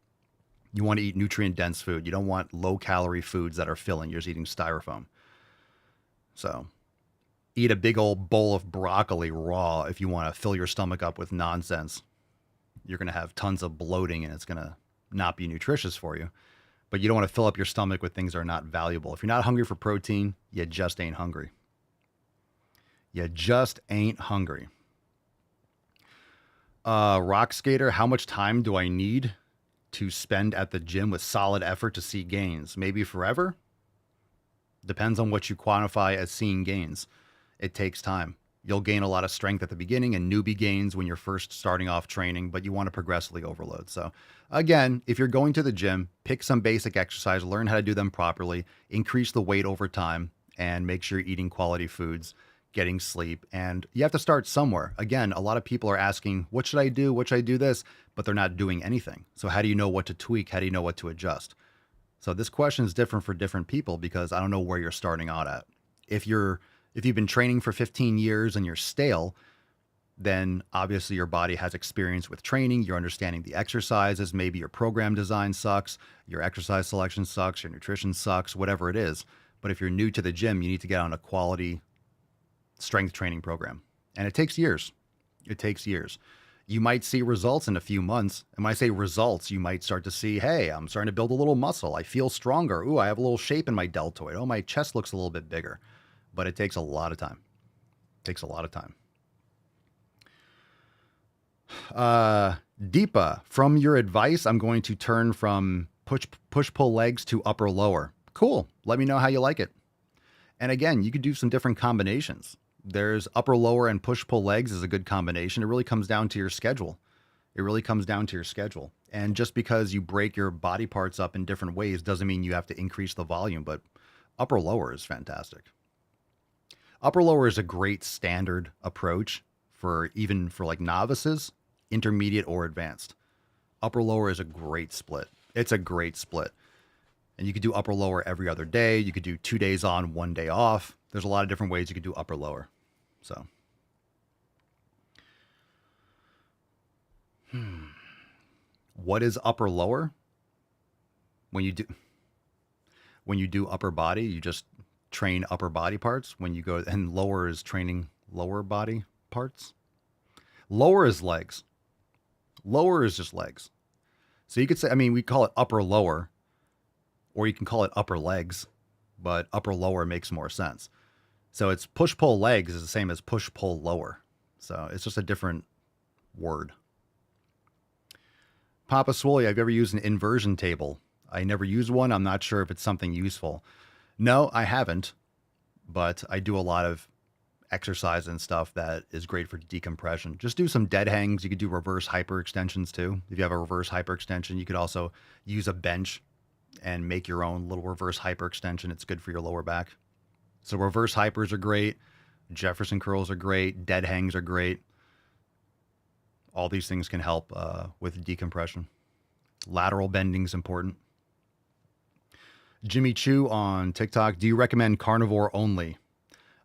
Speaker 8: You want to eat nutrient-dense food. You don't want low-calorie foods that are filling. You're just eating styrofoam. So eat a big old bowl of broccoli raw if you want to fill your stomach up with nonsense. You're going to have tons of bloating, and it's going to not be nutritious for you. But you don't want to fill up your stomach with things that are not valuable. If you're not hungry for protein, you just ain't hungry. You just ain't hungry. Rock Skater, how much time do I need to spend at the gym with solid effort to see gains. Maybe forever. Depends on what you quantify as seeing gains. It takes time. You'll gain a lot of strength at the beginning and newbie gains when you're first starting off training, but you want to progressively overload. So again, if you're going to the gym, pick some basic exercise, learn how to do them properly, increase the weight over time, and make sure you're eating quality foods, getting sleep. And you have to start somewhere. Again, a lot of people are asking, what should I do? What should I do this? But they're not doing anything. So how do you know what to tweak? How do you know what to adjust? So this question is different for different people because I don't know where you're starting out at. If you've been training for 15 years and you're stale, then obviously your body has experience with training. You're understanding the exercises. Maybe your program design sucks. Your exercise selection sucks. Your nutrition sucks, whatever it is. But if you're new to the gym, you need to get on a quality strength training program. And it takes years. It takes years. You might see results in a few months. And when I say results, you might start to see, hey, I'm starting to build a little muscle. I feel stronger. Ooh, I have a little shape in my deltoid. Oh, my chest looks a little bit bigger. But it takes a lot of time. It takes a lot of time. Deepa, from your advice, I'm going to turn from push-pull legs to upper-lower. Cool. Let me know how you like it. And again, you could do some different combinations. There's upper-lower and push-pull legs is a good combination. It really comes down to your schedule. It really comes down to your schedule. And just because you break your body parts up in different ways doesn't mean you have to increase the volume, but upper-lower is fantastic. Upper-lower is a great standard approach for like novices, intermediate, or advanced. Upper-lower is a great split. It's a great split. And you could do upper-lower every other day. You could do 2 days on, 1 day off. There's a lot of different ways you could do upper-lower. So, what is upper-lower? When you do upper body, you just train upper body parts. When you go, and lower is training lower body parts. Lower is legs. Lower is just legs. So you could say, we call it upper-lower, or you can call it upper legs, but upper-lower makes more sense. So it's push-pull legs is the same as push-pull lower. So it's just a different word. Papa Swole, have you ever used an inversion table? I never use one. I'm not sure if it's something useful. No, I haven't, but I do a lot of exercise and stuff that is great for decompression. Just do some dead hangs. You could do reverse hyperextensions too. If you have a reverse hyperextension, you could also use a bench and make your own little reverse hyperextension. It's good for your lower back. So reverse hypers are great. Jefferson curls are great. Dead hangs are great. All these things can help with decompression. Lateral bending is important. Jimmy Chu on TikTok, do you recommend carnivore only?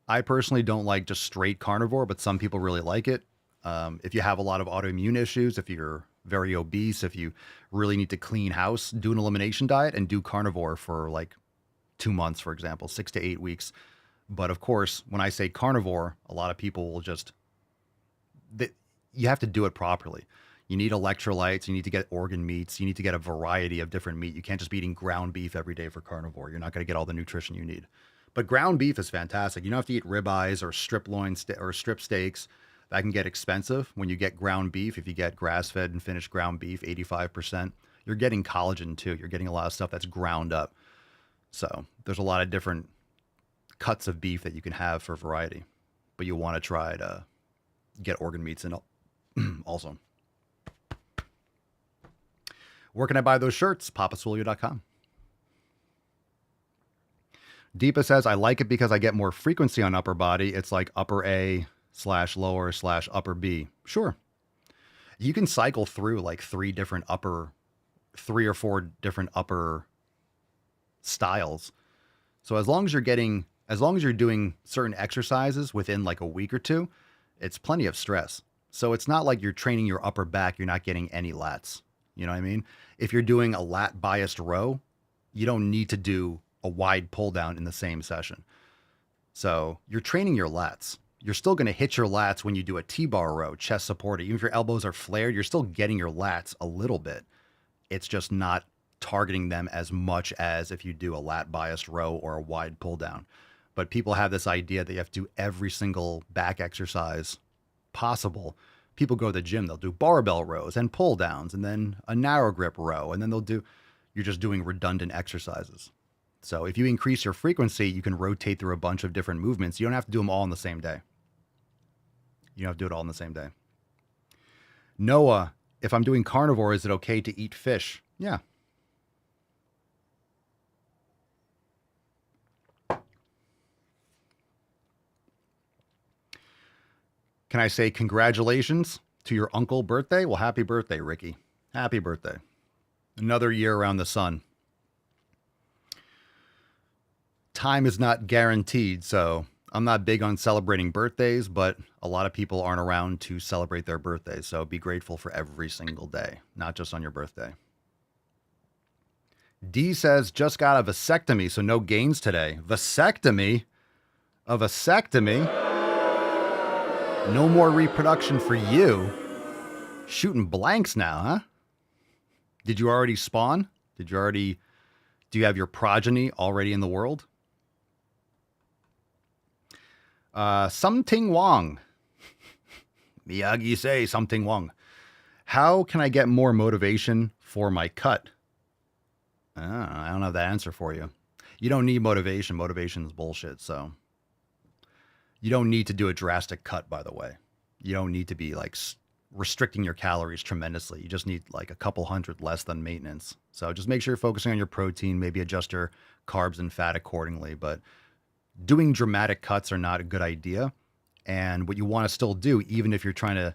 Speaker 8: I personally don't like just straight carnivore, but some people really like it. If you have a lot of autoimmune issues, if you're very obese, if you really need to clean house, do an elimination diet and do carnivore for like 2 months, for example, 6 to 8 weeks. But of course, when I say carnivore, a lot of people will you have to do it properly. You need electrolytes, you need to get organ meats, you need to get a variety of different meat. You can't just be eating ground beef every day for carnivore. You're not going to get all the nutrition you need. But ground beef is fantastic. You don't have to eat ribeyes or strip loins or strip steaks. That can get expensive. When you get ground beef, if you get grass-fed and finished ground beef, 85%, you're getting collagen too. You're getting a lot of stuff that's ground up. So there's a lot of different cuts of beef that you can have for variety. But you want to try to get organ meats in also. Where can I buy those shirts? papaswolio.com. Deepa says, I like it because I get more frequency on upper body. It's like upper A/lower/ upper B. Sure. You can cycle through like 3 or 4 different upper styles. So as long as you're doing certain exercises within like a week or 2, it's plenty of stress. So it's not like you're training your upper back, you're not getting any lats. You know what I mean? If you're doing a lat biased row, you don't need to do a wide pull down in the same session. So you're training your lats. You're still going to hit your lats when you do a T-bar row, chest supported. Even if your elbows are flared, you're still getting your lats a little bit. It's just not targeting them as much as if you do a lat biased row or a wide pull down. But people have this idea that you have to do every single back exercise possible people go to the gym, they'll do barbell rows and pull downs and then a narrow grip row. And then you're just doing redundant exercises. So if you increase your frequency, you can rotate through a bunch of different movements. You don't have to do them all in the same day. You don't have to do it all in the same day. Noah, if I'm doing carnivore, is it okay to eat fish? Yeah. Can I say congratulations to your uncle birthday? Well, happy birthday, Ricky. Happy birthday. Another year around the sun. Time is not guaranteed, so I'm not big on celebrating birthdays, but a lot of people aren't around to celebrate their birthdays, so be grateful for every single day, not just on your birthday. D says, just got a vasectomy, so no gains today. Vasectomy? A vasectomy? No more reproduction for you. Shooting blanks now, huh? Did you already spawn? Do you have your progeny already in the world? Something Wong. Miyagi say something Wong. How can I get more motivation for my cut? I don't have that answer for you. You don't need motivation. Motivation is bullshit, so. You don't need to do a drastic cut, by the way. You don't need to be like restricting your calories tremendously. You just need like a couple hundred less than maintenance. So just make sure you're focusing on your protein, maybe adjust your carbs and fat accordingly. But doing dramatic cuts are not a good idea. And what you want to still do, even if you're trying to,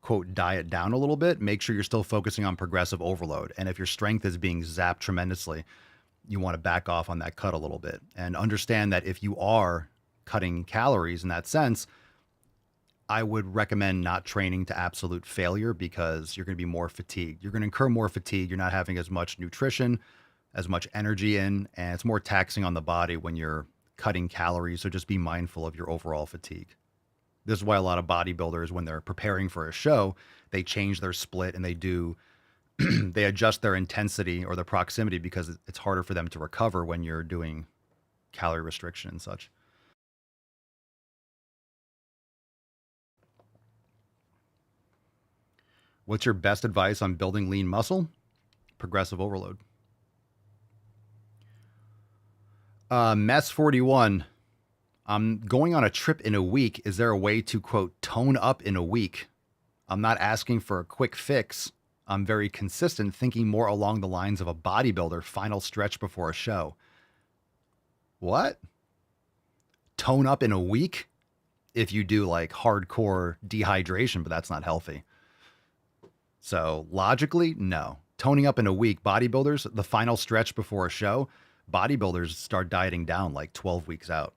Speaker 8: quote, diet down a little bit, make sure you're still focusing on progressive overload. And if your strength is being zapped tremendously, you want to back off on that cut a little bit. And understand that if you are cutting calories in that sense, I would recommend not training to absolute failure because you're going to be more fatigued. You're going to incur more fatigue. You're not having as much nutrition, as much energy in, and it's more taxing on the body when you're cutting calories. So just be mindful of your overall fatigue. This is why a lot of bodybuilders, when they're preparing for a show, they change their split and they adjust their intensity or the proximity because it's harder for them to recover when you're doing calorie restriction and such. What's your best advice on building lean muscle? Progressive overload. Mess 41. I'm going on a trip in a week. Is there a way to, quote, tone up in a week? I'm not asking for a quick fix. I'm very consistent, thinking more along the lines of a bodybuilder final stretch before a show. What? Tone up in a week? If you do like hardcore dehydration, but that's not healthy. So logically, no. Toning up in a week, bodybuilders, the final stretch before a show, bodybuilders start dieting down like 12 weeks out.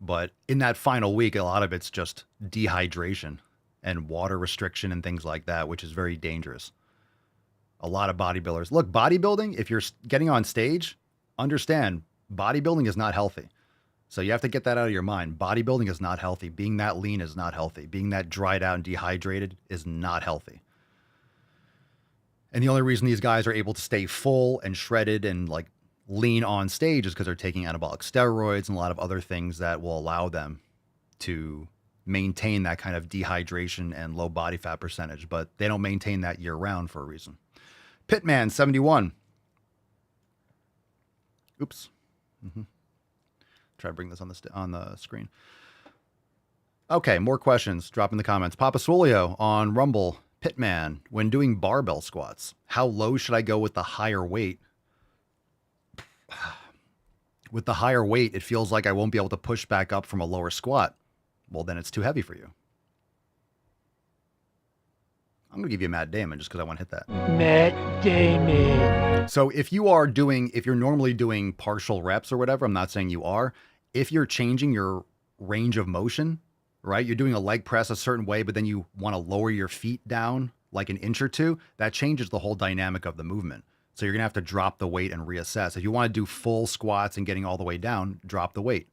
Speaker 8: But in that final week, a lot of it's just dehydration and water restriction and things like that, which is very dangerous. A lot of bodybuilders. Look, bodybuilding, if you're getting on stage, understand bodybuilding is not healthy. So you have to get that out of your mind. Bodybuilding is not healthy. Being that lean is not healthy. Being that dried out and dehydrated is not healthy. And the only reason these guys are able to stay full and shredded and like lean on stage is because they're taking anabolic steroids and a lot of other things that will allow them to maintain that kind of dehydration and low body fat percentage, but they don't maintain that year round for a reason. Pitman 71. Oops. Try to bring this on the screen. Okay, more questions. Drop in the comments. Papa Swolio on Rumble. Pitman, when doing barbell squats, how low should I go with the higher weight? With the higher weight, it feels like I won't be able to push back up from a lower squat. Well, then it's too heavy for you. I'm going to give you a Matt Damon just because I want to hit that.
Speaker 5: Matt Damon.
Speaker 8: So if you're normally doing partial reps or whatever, I'm not saying you are. If you're changing your range of motion, right? You're doing a leg press a certain way, but then you want to lower your feet down like an inch or two. That changes the whole dynamic of the movement. So you're going to have to drop the weight and reassess. If you want to do full squats and getting all the way down, drop the weight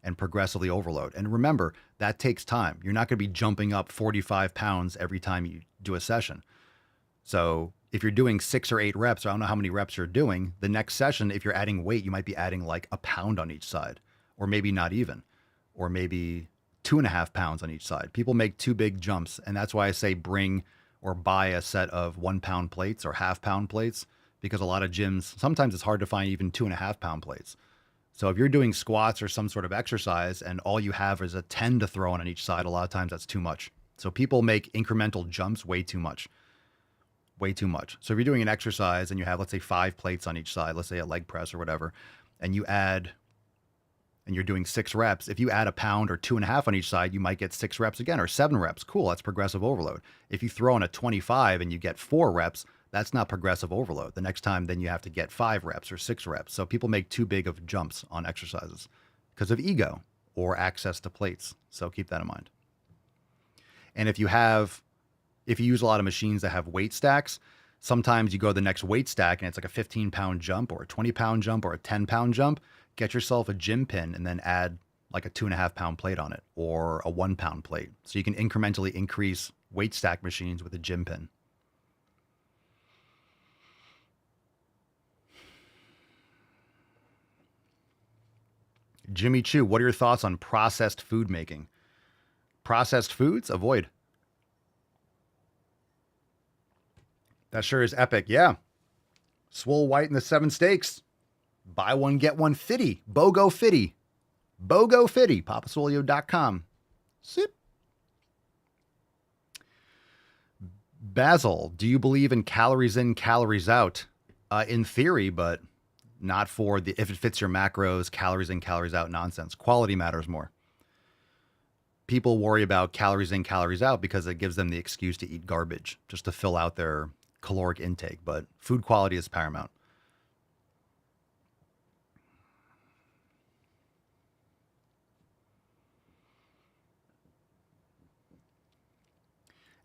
Speaker 8: and progressively overload. And remember, that takes time. You're not going to be jumping up 45 pounds every time you do a session. So if you're doing 6 or 8 reps, or I don't know how many reps you're doing, the next session, if you're adding weight, you might be adding like a pound on each side, or maybe not even, or maybe 2.5 pounds on each side. People make too big jumps. And that's why I say bring or buy a set of 1 pound plates or half-pound plates, because a lot of gyms, sometimes it's hard to find even 2.5 pound plates. So if you're doing squats or some sort of exercise and all you have is a 10 to throw on each side, a lot of times that's too much. So people make incremental jumps way too much. Way too much. So if you're doing an exercise and you have, let's say, 5 plates on each side, let's say a leg press or whatever, and you're doing 6 reps, if you add a pound or 2.5 on each side, you might get 6 reps again or 7 reps. Cool, that's progressive overload. If you throw in a 25 and you get 4 reps, that's not progressive overload. The next time, then you have to get 5 reps or 6 reps. So people make too big of jumps on exercises because of ego or access to plates. So keep that in mind. And if you use a lot of machines that have weight stacks, sometimes you go to the next weight stack and it's like a 15-pound jump or a 20-pound jump or a 10-pound jump. Get yourself a gym pin and then add like a 2.5 pound plate on it or a 1 pound plate. So you can incrementally increase weight stack machines with a gym pin. Jimmy Chu, what are your thoughts on processed food making? Processed foods, avoid. That sure is epic. Yeah. Swole White and the 7 steaks. Buy one, get one fitty. BOGO fitty. BOGO fitty. Papaswolio.com. Sip. Basil, do you believe in calories in, calories out? In theory, but not for the if it fits your macros, calories in, calories out nonsense. Quality matters more. People worry about calories in, calories out because it gives them the excuse to eat garbage just to fill out their caloric intake. But food quality is paramount.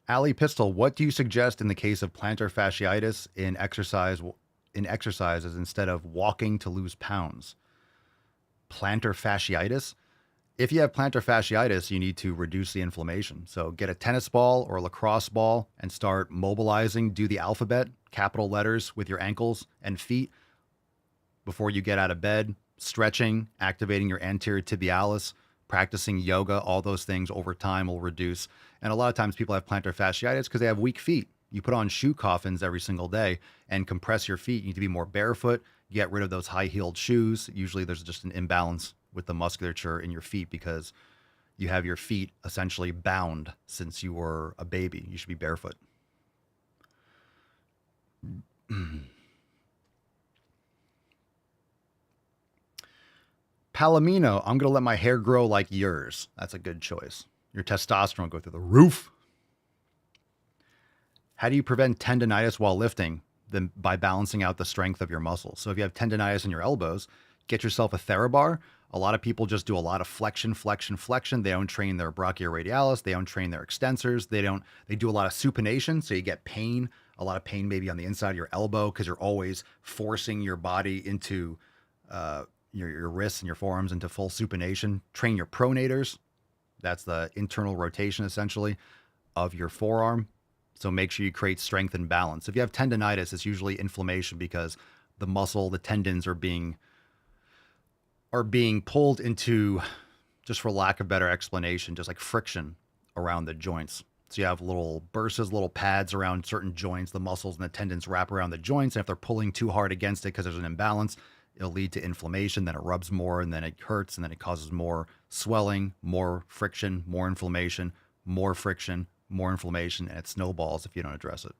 Speaker 8: Ali Pistol, what do you suggest in the case of plantar fasciitis in exercises instead of walking to lose pounds? Plantar fasciitis? If you have plantar fasciitis, you need to reduce the inflammation. So get a tennis ball or a lacrosse ball and start mobilizing. Do the alphabet, capital letters with your ankles and feet before you get out of bed. Stretching, activating your anterior tibialis, practicing yoga, all those things over time will reduce. And a lot of times people have plantar fasciitis because they have weak feet. You put on shoe coffins every single day and compress your feet. You need to be more barefoot, get rid of those high-heeled shoes. Usually there's just an imbalance with the musculature in your feet because you have your feet essentially bound since you were a baby. You should be barefoot. Palomino, I'm going to let my hair grow like yours. That's a good choice. Your testosterone will go through the roof. How do you prevent tendonitis while lifting? Then by balancing out the strength of your muscles. So if you have tendonitis in your elbows, get yourself a TheraBar. A lot of people just do a lot of flexion. They don't train their brachioradialis. They don't train their extensors. They do a lot of supination. So you get pain, a lot of pain maybe on the inside of your elbow because you're always forcing your body into your wrists and your forearms into full supination. Train your pronators. That's the internal rotation essentially of your forearm. So make sure you create strength and balance. If you have tendonitis, it's usually inflammation because the muscle, the tendons are being pulled into, just for lack of better explanation, just like friction around the joints. So you have little bursas, little pads around certain joints. The muscles and the tendons wrap around the joints. And if they're pulling too hard against it because there's an imbalance, it'll lead to inflammation. Then it rubs more and then it hurts and then it causes more swelling, more friction, more inflammation, more friction, more inflammation, and it snowballs if you don't address it.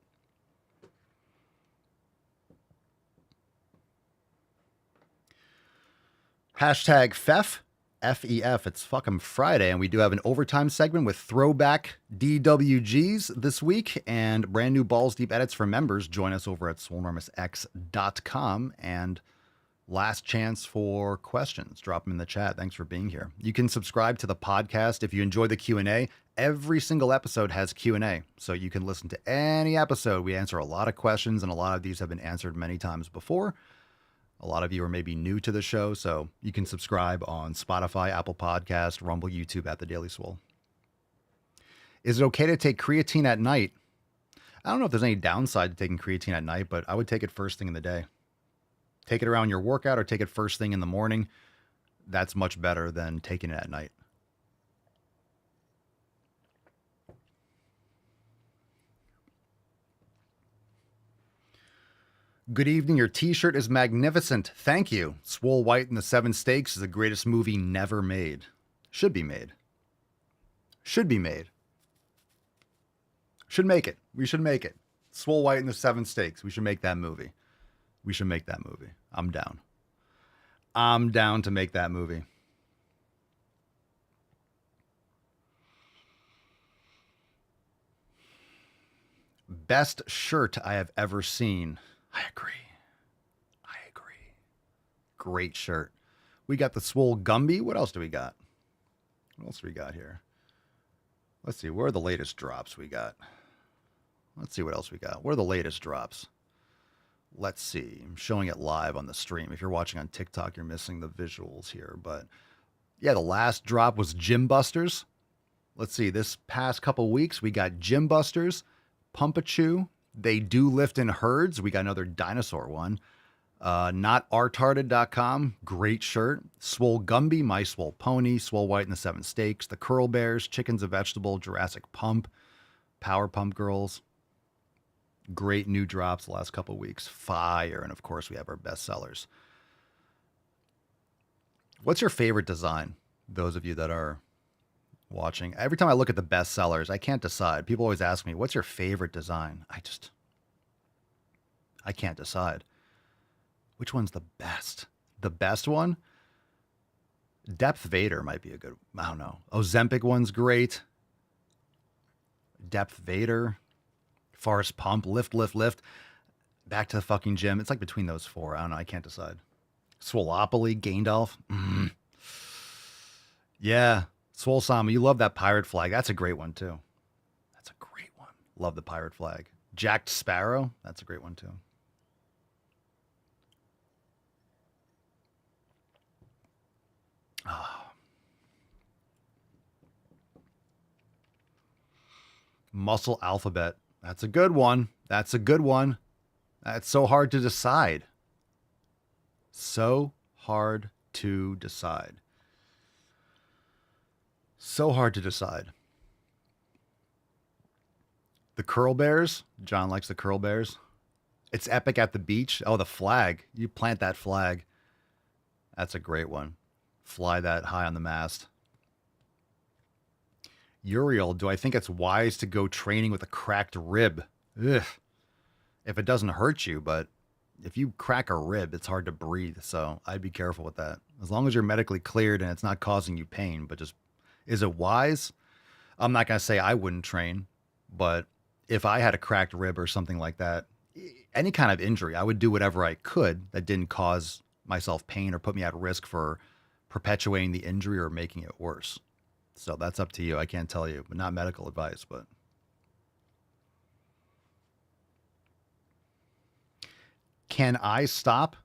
Speaker 8: Hashtag FEF, F-E-F. It's fucking Friday, and we do have an overtime segment with throwback DWGs this week and brand new Balls Deep edits for members. Join us over at swolenormousx.com, and last chance for questions. Drop them in the chat. Thanks for being here. You can subscribe to the podcast if you enjoy the Q&A. Every single episode has Q&A, so you can listen to any episode. We answer a lot of questions, and a lot of these have been answered many times before. A lot of you are maybe new to the show, so you can subscribe on Spotify, Apple Podcast, Rumble, YouTube at The Daily Swole. Is it okay to take creatine at night? I don't know if there's any downside to taking creatine at night, but I would take it first thing in the day. Take it around your workout or take it first thing in the morning. That's much better than taking it at night. Good evening. Your t-shirt is magnificent. Thank you. Swole White and the Seven Stakes is the greatest movie never made. Should be made. Should be made. Should make it. We should make it. Swole White and the Seven Stakes. We should make that movie. We should make that movie. I'm down. I'm down to make that movie. Best shirt I have ever seen. I agree. I agree. Great shirt. We got the Swole Gumby. What else do we got? What else do we got here? Let's see. Where are the latest drops we got? Let's see what else we got. What are the latest drops? Let's see. I'm showing it live on the stream. If you're watching on TikTok, you're missing the visuals here. But yeah, the last drop was Gym Busters. Let's see. This past couple weeks, we got Gym Busters, Pumpachoo. They do lift in herds. We got another dinosaur one. NotArtarded.com. Great shirt. Swole Gumby, My Swole Pony, Swole White and the Seven Stakes, The Curl Bears, Chicken's a Vegetable, Jurassic Pump, Power Pump Girls. Great new drops the last couple weeks. Fire. And of course, we have our best sellers. What's your favorite design? Those of you that are watching. Every time I look at the best sellers, I can't decide. People always ask me, what's your favorite design? I can't decide. Which one's the best? The best one? Depth Vader might be a good, I don't know. Ozempic one's great. Depth Vader. Forest Pump, Lift, Lift, Lift. Back to the fucking gym. It's like between those four. I don't know. I can't decide. Swoleopoly, Gaindolf. Yeah. Swole Sama, you love that pirate flag. That's a great one, too. That's a great one. Love the pirate flag. Jacked Sparrow. That's a great one, too. Muscle Alphabet. That's a good one. That's a good one. That's so hard to decide. So hard to decide. So hard to decide. The Curl Bears. John likes the Curl Bears. It's epic at the beach. Oh, the flag. You plant that flag. That's a great one. Fly that high on the mast. Uriel, do I think it's wise to go training with a cracked rib? Ugh. If it doesn't hurt you, but if you crack a rib, it's hard to breathe. So I'd be careful with that. As long as you're medically cleared and it's not causing you pain, but just, is it wise? I'm not going to say I wouldn't train, but if I had a cracked rib or something like that, any kind of injury, I would do whatever I could that didn't cause myself pain or put me at risk for perpetuating the injury or making it worse. So that's up to you. I can't tell you, but not medical advice, but. Can I stop?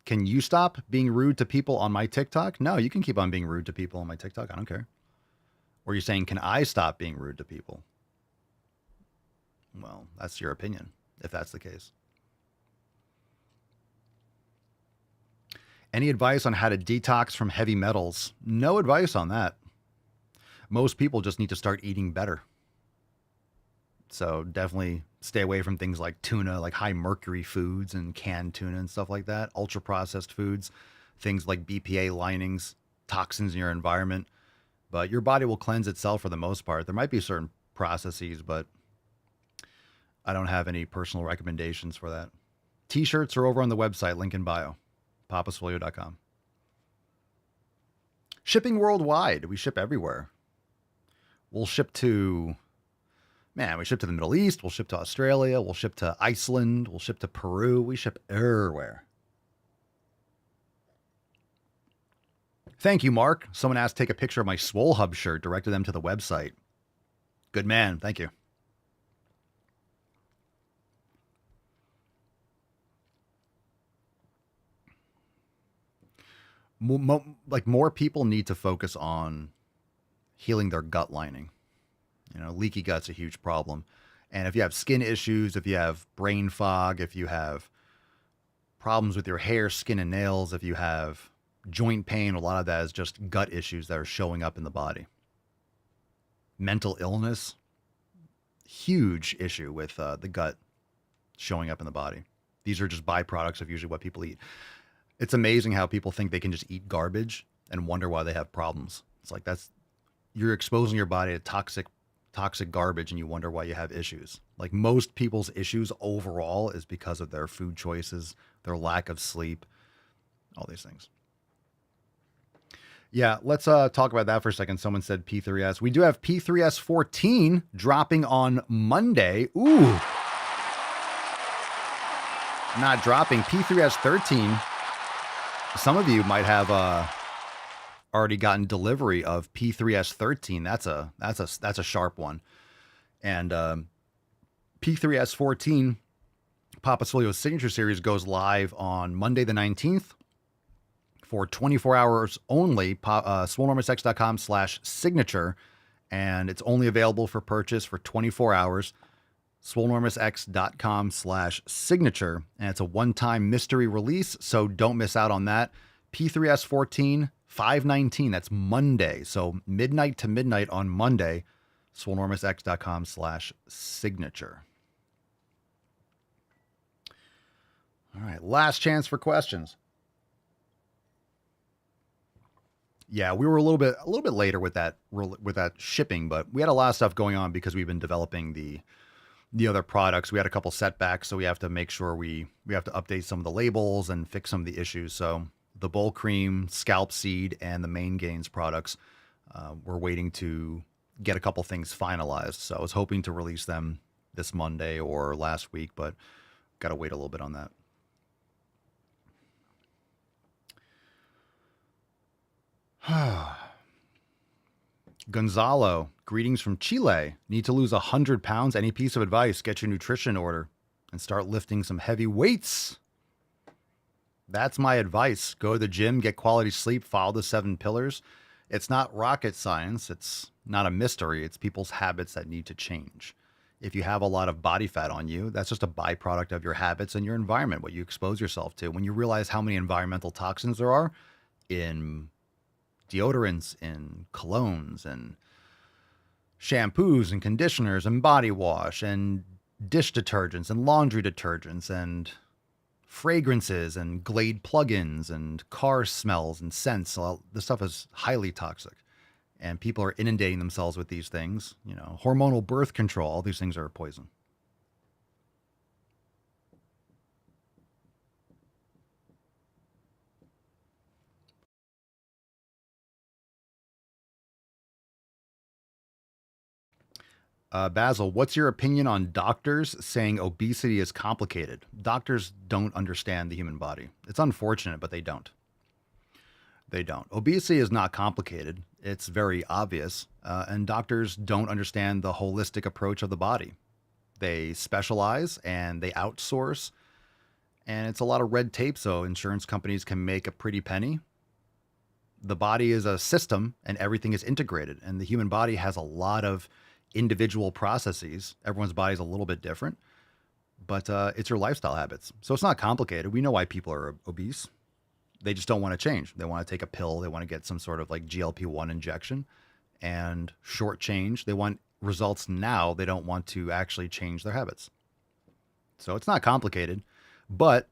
Speaker 8: Can you stop being rude to people on my TikTok? No, you can keep on being rude to people on my TikTok. I don't care. Or you're saying, can I stop being rude to people? Well, that's your opinion, if that's the case. Any advice on how to detox from heavy metals? No advice on that. Most people just need to start eating better. So definitely stay away from things like tuna, like high mercury foods and canned tuna and stuff like that. Ultra processed foods, things like BPA linings, toxins in your environment. But your body will cleanse itself for the most part. There might be certain processes, but I don't have any personal recommendations for that. T-shirts are over on the website, link in bio. papasfolio.com. Shipping worldwide. We ship everywhere. We'll ship to, we ship to the Middle East. We'll ship to Australia. We'll ship to Iceland. We'll ship to Peru. We ship everywhere. Thank you, Mark. Someone asked to take a picture of my Swole Hub shirt, directed them to the website. Good man. Thank you. More people need to focus on healing their gut lining. You know, leaky gut's a huge problem. And if you have skin issues, if you have brain fog, if you have problems with your hair, skin, and nails, if you have joint pain, a lot of that is just gut issues that are showing up in the body. Mental illness, huge issue with the gut showing up in the body. These are just byproducts of usually what people eat. It's amazing how people think they can just eat garbage and wonder why they have problems. It's like you're exposing your body to toxic garbage and you wonder why you have issues. Like most people's issues overall is because of their food choices, their lack of sleep, all these things. Yeah, let's talk about that for a second. Someone said P3S. We do have P3S 14 dropping on Monday. Ooh. Not dropping. P3S 13. Some of you might have already gotten delivery of P3S 13. That's a sharp one. And P3S 14, Papa Swolio's signature series, goes live on Monday the 19th. For 24 hours only, swolenormousx.com/signature, and it's only available for purchase for 24 hours. swolenormousx.com/signature, and it's a one-time mystery release, so don't miss out on that. P3S 14, 5/19, that's Monday, so midnight to midnight on Monday, swolenormousx.com/signature. All right, last chance for questions. Yeah, we were a little bit later with that shipping, but we had a lot of stuff going on because we've been developing the other products. We had a couple setbacks, so we have to make sure we have to update some of the labels and fix some of the issues. So the Bowl Cream, Scalp Seed, and the Main Gains products, we're waiting to get a couple things finalized. So I was hoping to release them this Monday or last week, but got to wait a little bit on that. Gonzalo, greetings from Chile. Need to lose 100 pounds? Any piece of advice? Get your nutrition in order and start lifting some heavy weights. That's my advice. Go to the gym, get quality sleep, follow the 7 pillars. It's not rocket science. It's not a mystery. It's people's habits that need to change. If you have a lot of body fat on you, that's just a byproduct of your habits and your environment, what you expose yourself to. When you realize how many environmental toxins there are in deodorants and colognes and shampoos and conditioners and body wash and dish detergents and laundry detergents and fragrances and Glade plugins and car smells and scents. Well, this stuff is highly toxic and people are inundating themselves with these things. You know, hormonal birth control, all these things are poison. Basil, what's your opinion on doctors saying obesity is complicated? Doctors don't understand the human body. It's unfortunate, but they don't. They don't. Obesity is not complicated. It's very obvious. And doctors don't understand the holistic approach of the body. They specialize and they outsource. And it's a lot of red tape, so insurance companies can make a pretty penny. The body is a system and everything is integrated. And the human body has a lot of individual processes. Everyone's body is a little bit different, but it's your lifestyle habits. So it's not complicated. We know why people are obese. They just don't want to change. They want to take a pill. They want to get some sort of like GLP-1 injection and short change. They want results now. They don't want to actually change their habits. So it's not complicated, but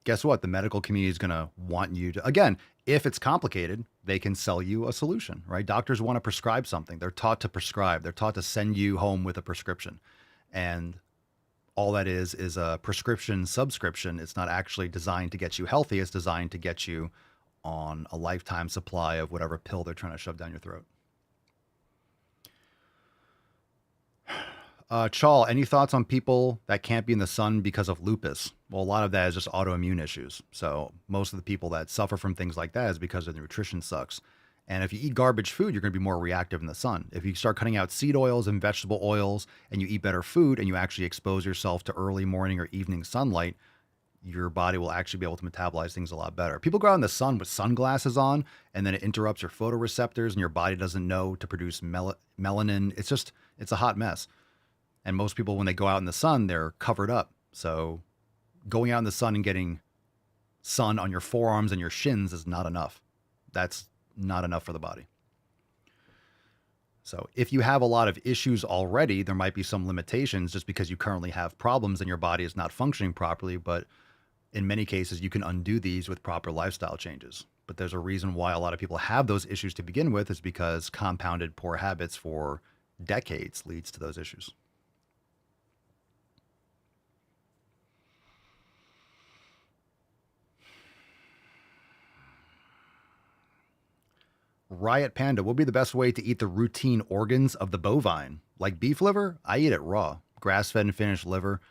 Speaker 8: guess what? The medical community is going to want you to, again, if it's complicated, they can sell you a solution, right? Doctors want to prescribe something. They're taught to prescribe. They're taught to send you home with a prescription. And all that is a prescription subscription. It's not actually designed to get you healthy. It's designed to get you on a lifetime supply of whatever pill they're trying to shove down your throat. Chal, any thoughts on people that can't be in the sun because of lupus? Well, a lot of that is just autoimmune issues. So most of the people that suffer from things like that is because their nutrition sucks. And if you eat garbage food, you're going to be more reactive in the sun. If you start cutting out seed oils and vegetable oils and you eat better food and you actually expose yourself to early morning or evening sunlight, your body will actually be able to metabolize things a lot better. People go out in the sun with sunglasses on and then it interrupts your photoreceptors and your body doesn't know to produce melanin. It's a hot mess. And most people, when they go out in the sun, they're covered up. So going out in the sun and getting sun on your forearms and your shins is not enough. That's not enough for the body. So if you have a lot of issues already, there might be some limitations just because you currently have problems and your body is not functioning properly. But in many cases, you can undo these with proper lifestyle changes. But there's a reason why a lot of people have those issues to begin with, is because compounded poor habits for decades leads to those issues. Riot Panda, what would be the best way to eat the routine organs of the bovine? Like beef liver? I eat it raw. Grass-fed and finished liver.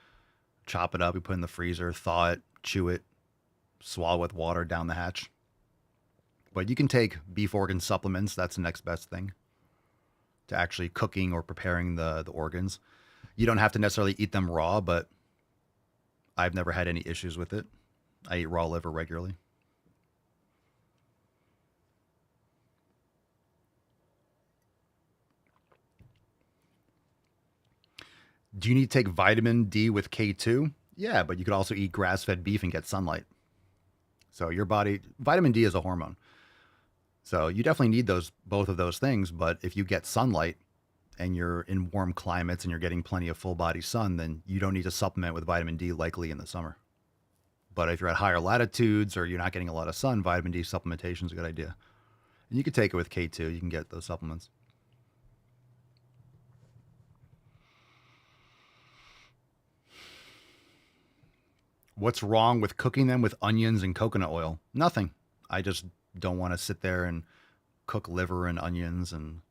Speaker 8: Chop it up, we put it in the freezer, thaw it, chew it, swallow with water down the hatch. But you can take beef organ supplements. That's the next best thing to actually cooking or preparing the organs. You don't have to necessarily eat them raw, but I've never had any issues with it. I eat raw liver regularly. Do you need to take vitamin D with K2? Yeah, but you could also eat grass-fed beef and get sunlight. So your body, vitamin D is a hormone. So you definitely need both of those things. But if you get sunlight and you're in warm climates and you're getting plenty of full body sun, then you don't need to supplement with vitamin D likely in the summer. But if you're at higher latitudes or you're not getting a lot of sun, vitamin D supplementation is a good idea. And you can take it with K2. You can get those supplements. What's wrong with cooking them with onions and coconut oil? Nothing. I just don't want to sit there and cook liver and onions, and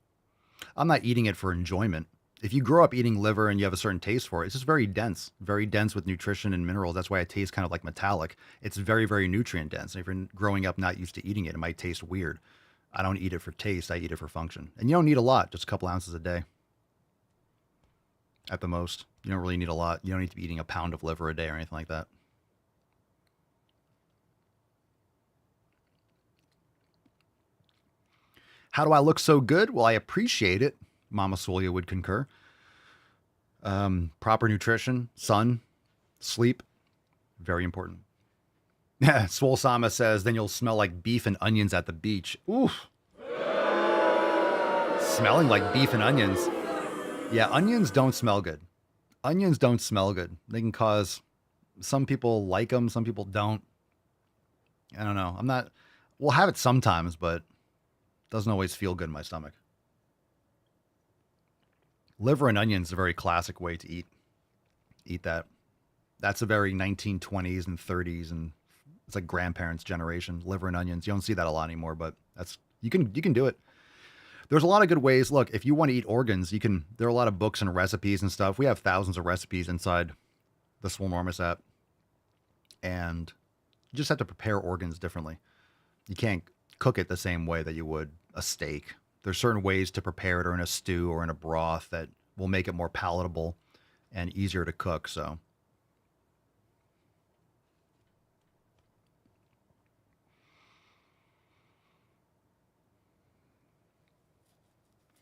Speaker 8: I'm not eating it for enjoyment. If you grow up eating liver and you have a certain taste for it, it's just very dense with nutrition and minerals. That's why it tastes kind of like metallic. It's very, very nutrient dense. And if you're growing up not used to eating it, it might taste weird. I don't eat it for taste. I eat it for function. And you don't need a lot, just a couple ounces a day at the most. You don't really need a lot. You don't need to be eating a pound of liver a day or anything like that. How do I look so good? Well, I appreciate it. Mama Solia would concur. Proper nutrition, sun, sleep, very important. Swole Sama says, then you'll smell like beef and onions at the beach. Oof. Smelling like beef and onions. Yeah, onions don't smell good. Onions don't smell good. They can cause, some people like them, some people don't. I don't know. We'll have it sometimes, but doesn't always feel good in my stomach. Liver and onions is a very classic way to eat that. That's a very 1920s and 30s, and it's like grandparents' generation. Liver and onions. You don't see that a lot anymore, but you can do it. There's a lot of good ways. Look, if you want to eat organs, there are a lot of books and recipes and stuff. We have thousands of recipes inside the Swolenormous app, and you just have to prepare organs differently. You can't cook it the same way that you would a steak. There's certain ways to prepare it, or in a stew or in a broth, that will make it more palatable and easier to cook. So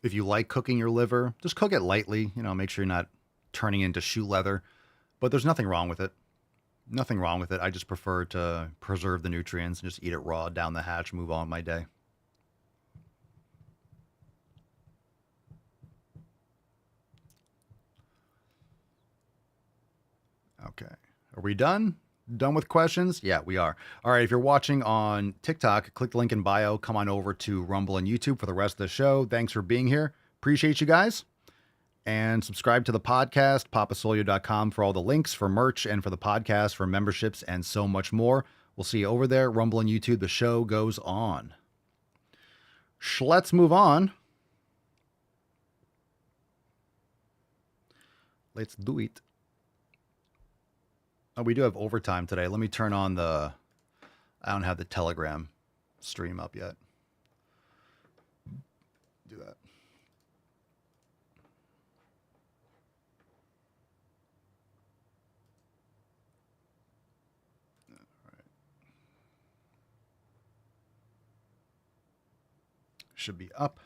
Speaker 8: if you like cooking your liver, just cook it lightly, make sure you're not turning into shoe leather, but there's nothing wrong with it. Nothing wrong with it. I just prefer to preserve the nutrients and just eat it raw down the hatch, move on with my day. Okay. Are we done? Done with questions? Yeah, we are. All right. If you're watching on TikTok, click the link in bio. Come on over to Rumble and YouTube for the rest of the show. Thanks for being here. Appreciate you guys. And subscribe to the podcast, papasolio.com for all the links for merch and for the podcast, for memberships, and so much more. We'll see you over there. Rumble and YouTube. The show goes on. Let's move on. Let's do it. Oh, we do have overtime today. Let me turn on I don't have the Telegram stream up yet. Do that. All right. Should be up.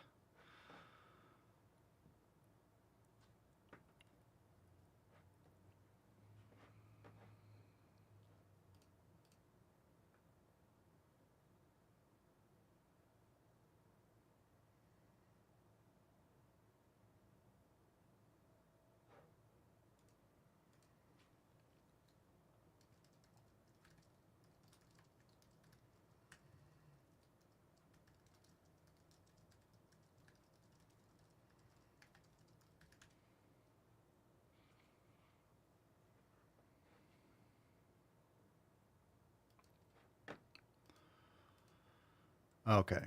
Speaker 8: Okay.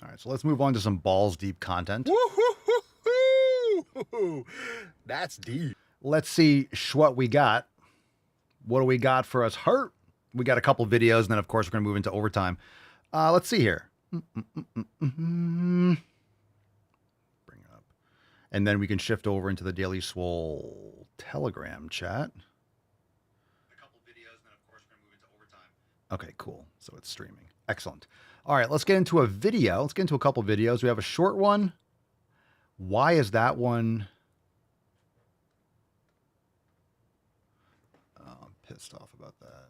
Speaker 8: All right, so let's move on to some balls deep content.
Speaker 6: Woo-hoo-hoo-hoo. That's deep.
Speaker 8: Let's see what we got. What do we got for us? Hurt. We got a couple videos, and then of course we're gonna move into overtime. Let's see here. Bring it up, and then we can shift over into the Daily Swole Telegram chat. A couple videos, and then of course we're gonna move into overtime. Okay, cool. So it's streaming. Excellent. All right, let's get into a video. Let's get into a couple videos. We have a short one. Why is that one? Oh, I'm pissed off about that.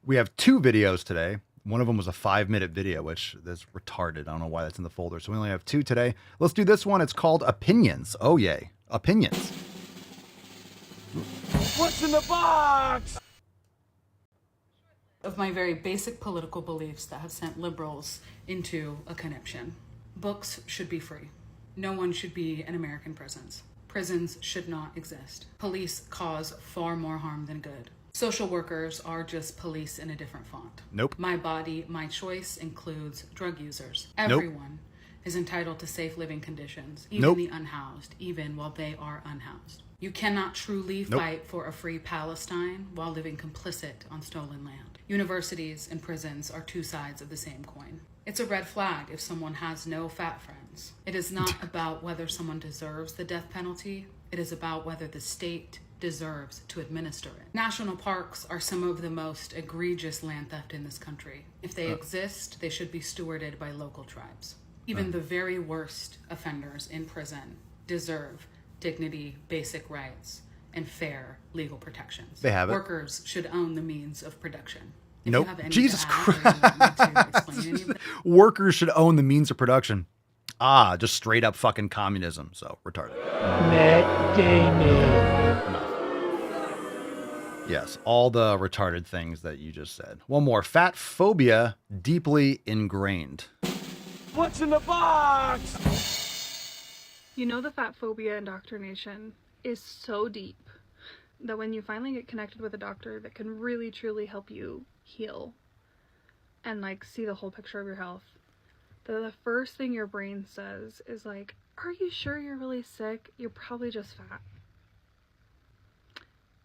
Speaker 8: We have two videos today. One of them was a 5-minute video, which is retarded. I don't know why that's in the folder. So we only have two today. Let's do this one. It's called Opinions. Oh, yay. Opinions.
Speaker 5: What's in the box?
Speaker 10: Of my very basic political beliefs that have sent liberals into a conniption. Books should be free. No one should be in American prisons. Prisons should not exist. Police cause far more harm than good. Social workers are just police in a different font.
Speaker 8: Nope.
Speaker 10: My body, my choice includes drug users.
Speaker 8: Nope.
Speaker 10: Everyone is entitled to safe living conditions, even
Speaker 8: Nope.
Speaker 10: the unhoused, even while they are unhoused. You cannot truly fight for a free Palestine while living complicit on stolen land. Universities and prisons are two sides of the same coin. It's a red flag if someone has no fat friends. It is not about whether someone deserves the death penalty. It is about whether the state deserves to administer it. National parks are some of the most egregious land theft in this country. If they exist, they should be stewarded by local tribes. Even the very worst offenders in prison deserve dignity, basic rights, and fair legal protections.
Speaker 8: They have it.
Speaker 10: Workers should own the means of production. If
Speaker 8: Nope.
Speaker 10: you have any
Speaker 8: Jesus
Speaker 10: to add, or you want me to explain any of that,
Speaker 8: Workers should own the means of production. Ah, just straight up fucking communism. So retarded.
Speaker 5: Matt Damon.
Speaker 8: Yes, all the retarded things that you just said. One more. Fat phobia deeply ingrained.
Speaker 5: What's in the box?
Speaker 11: You know, the fat phobia indoctrination is so deep that when you finally get connected with a doctor that can really truly help you heal and like see the whole picture of your health, the first thing your brain says is like, are you sure you're really sick? You're probably just fat.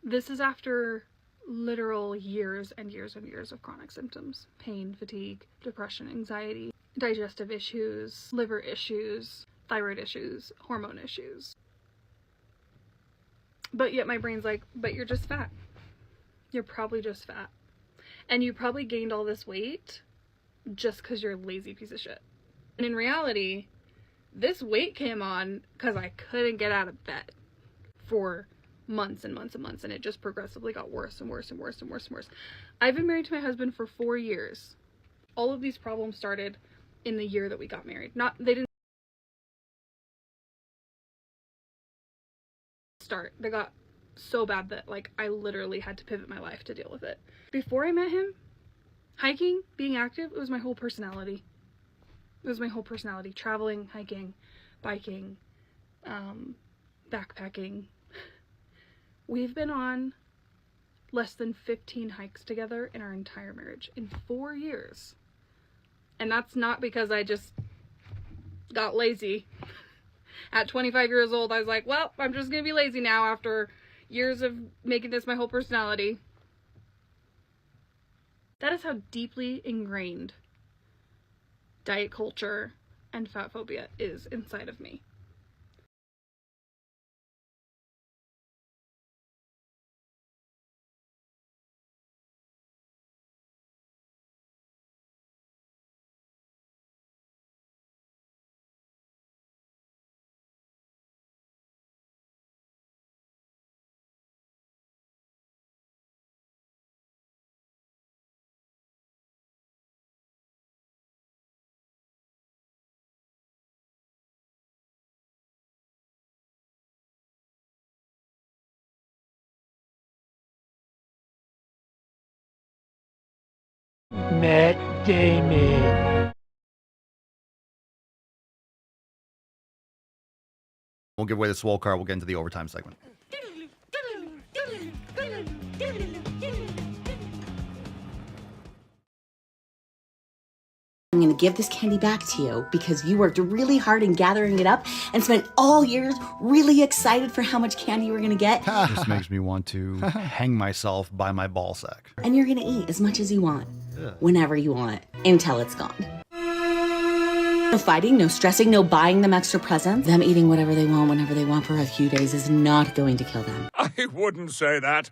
Speaker 11: This is after literal years and years and years of chronic symptoms: pain, fatigue, depression, anxiety, digestive issues, liver issues, thyroid issues, hormone issues. But yet my brain's like, but you're just fat. You're probably just fat. And you probably gained all this weight just because you're a lazy piece of shit. And in reality, this weight came on because I couldn't get out of bed for months and months and months, and it just progressively got worse and worse and worse and worse and worse. I've been married to my husband for 4 years. All of these problems started in the year that we got married. They didn't start. They got so bad that like I literally had to pivot my life to deal with it. Before I met him, hiking, being active, it was my whole personality. It was my whole personality. Traveling, hiking, biking, backpacking. We've been on less than 15 hikes together in our entire marriage in 4 years. And that's not because I just got lazy. At 25 years old, I was like, well, I'm just gonna be lazy now after years of making this my whole personality. That is how deeply ingrained diet culture and fat phobia is inside of me.
Speaker 5: Matt Damon.
Speaker 8: We'll give away the Swole card. We'll get into the overtime segment.
Speaker 12: I'm going to give this candy back to you because you worked really hard in gathering it up and spent all years really excited for how much candy you were going to get.
Speaker 8: This makes me want to hang myself by my ball sack.
Speaker 12: And you're going to eat as much as you want, whenever you want, until it's gone. No fighting, no stressing, no buying them extra presents. Them eating whatever they want, whenever they want for a few days is not going to kill them.
Speaker 5: I wouldn't say that.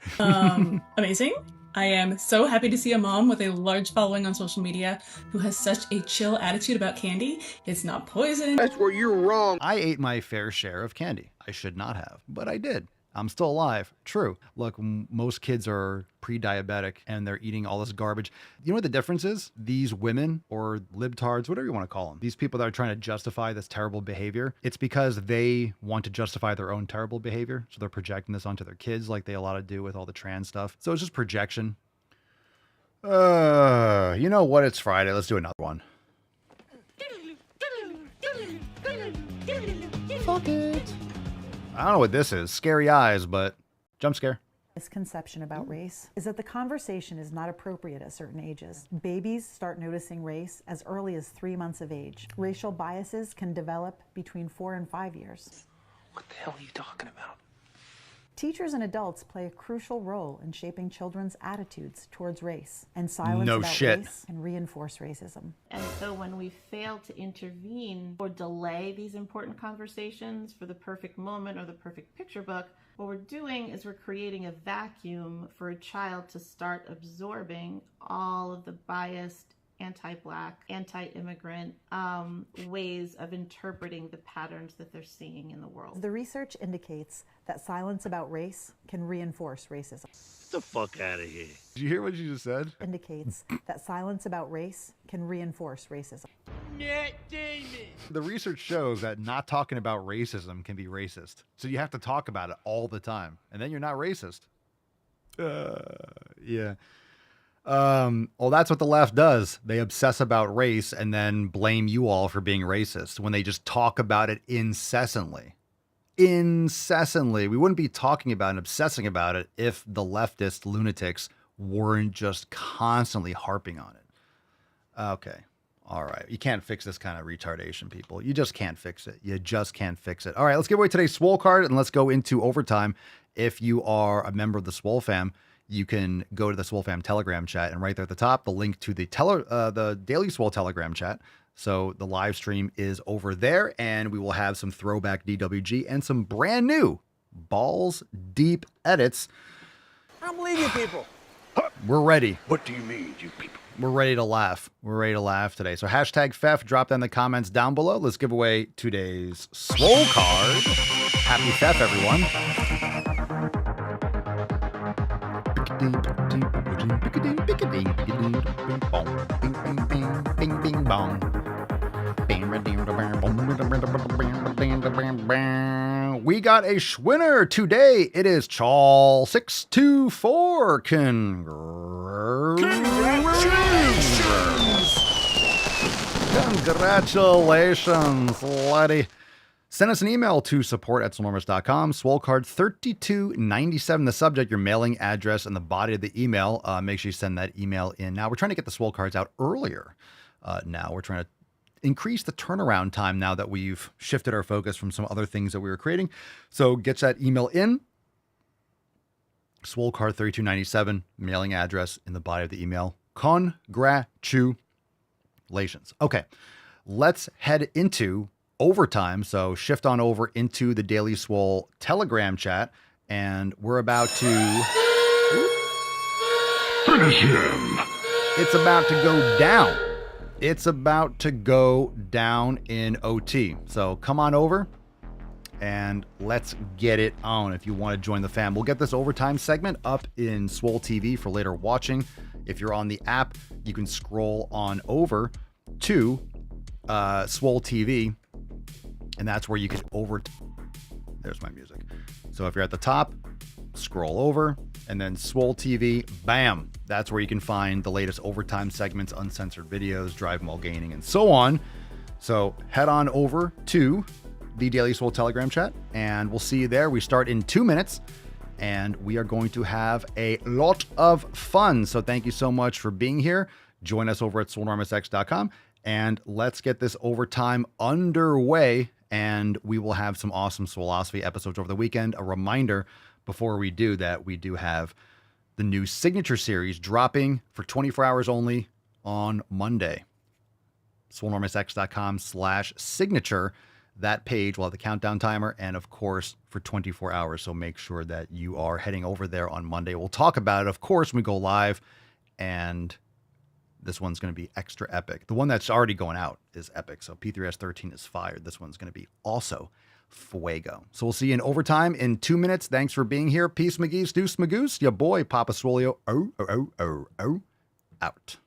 Speaker 13: Amazing. I am so happy to see a mom with a large following on social media who has such a chill attitude about candy. It's not poison.
Speaker 6: That's where you're wrong.
Speaker 8: I ate my fair share of candy. I should not have, but I did. I'm still alive. True. Look, most kids are pre-diabetic and they're eating all this garbage. You know what the difference is? These women or libtards, whatever you want to call them, these people that are trying to justify this terrible behavior, it's because they want to justify their own terrible behavior. So they're projecting this onto their kids like they a lot to do with all the trans stuff. So it's just projection. You know what? It's Friday. Let's do another one. Fuck it. I don't know what this is. Scary eyes, but jump scare.
Speaker 14: Misconception about race is that the conversation is not appropriate at certain ages. Babies start noticing race as early as 3 months of age. Racial biases can develop between 4 and 5 years.
Speaker 4: What the hell are you talking about?
Speaker 14: Teachers and adults play a crucial role in shaping children's attitudes towards race, and silence
Speaker 8: No
Speaker 14: about
Speaker 8: shit.
Speaker 14: race can reinforce racism.
Speaker 15: And so when we fail to intervene or delay these important conversations for the perfect moment or the perfect picture book, what we're doing is we're creating a vacuum for a child to start absorbing all of the biased, anti-Black, anti-immigrant ways of interpreting the patterns that they're seeing in the world.
Speaker 14: The research indicates that silence about race can reinforce racism.
Speaker 5: Get the fuck out of here.
Speaker 8: Did you hear what you just said?
Speaker 14: Indicates that silence about race can reinforce racism.
Speaker 8: The research shows that not talking about racism can be racist. So you have to talk about it all the time, and then you're not racist. Yeah. Well, that's what the left does. They obsess about race and then blame you all for being racist when they just talk about it incessantly. Incessantly. We wouldn't be talking about and obsessing about it if the leftist lunatics weren't just constantly harping on it. Okay. All right. You can't fix this kind of retardation, people. You just can't fix it. You just can't fix it. All right. Let's give away today's Swole card and let's go into overtime. If you are a member of the Swole fam, you can go to the Swole fam Telegram chat, and right there at the top, the link to the Daily Swole Telegram chat. So the live stream is over there, and we will have some throwback DWG and some brand new balls deep edits.
Speaker 5: I don't believe you people.
Speaker 8: We're ready.
Speaker 5: What do you mean, you people?
Speaker 8: We're ready to laugh. We're ready to laugh today. So hashtag FEF, drop that in the comments down below. Let's give away today's Swole card. Happy FEF, everyone. We got a Schwinner today. It is Chawl 624. Congratulations, laddie. Send us an email to support@swolenormous.com. Swole card 3297. The subject, your mailing address, and the body of the email. Make sure you send that email in. Now, we're trying to get the Swole cards out earlier. Now, we're trying to increase the turnaround time now that we've shifted our focus from some other things that we were creating. So get that email in. Swole card 3297. Mailing address in the body of the email. Congratulations. Okay, let's head into overtime. So shift on over into the Daily Swole Telegram chat, and we're about to finish him. It's about to go down. It's about to go down in OT. So come on over and let's get it on. If you want to join the fam, we'll get this overtime segment up in Swole TV for later watching. If you're on the app, you can scroll on over to Swole TV, and that's where you can there's my music. So if you're at the top, scroll over, and then Swole TV, bam, that's where you can find the latest overtime segments, uncensored videos, driving while gaining, and so on. So head on over to the Daily Swole Telegram chat, and we'll see you there. We start in 2 minutes, and we are going to have a lot of fun. So thank you so much for being here. Join us over at swolenormousx.com, and let's get this overtime underway, and we will have some awesome Swolosophy episodes over the weekend. A reminder before we do that, we do have the new Signature series dropping for 24 hours only on Monday. swolenormousx.com/signature. That page will have the countdown timer, and of course for 24 hours. So make sure that you are heading over there on Monday. We'll talk about it, of course, when we go live, and this one's going to be extra epic. The one that's already going out is epic. So P3S13 is fired. This one's going to be also fuego. So we'll see you in overtime in 2 minutes. Thanks for being here. Peace, McGee's, Deuce, Magoose, your boy, Papa Swolio, out.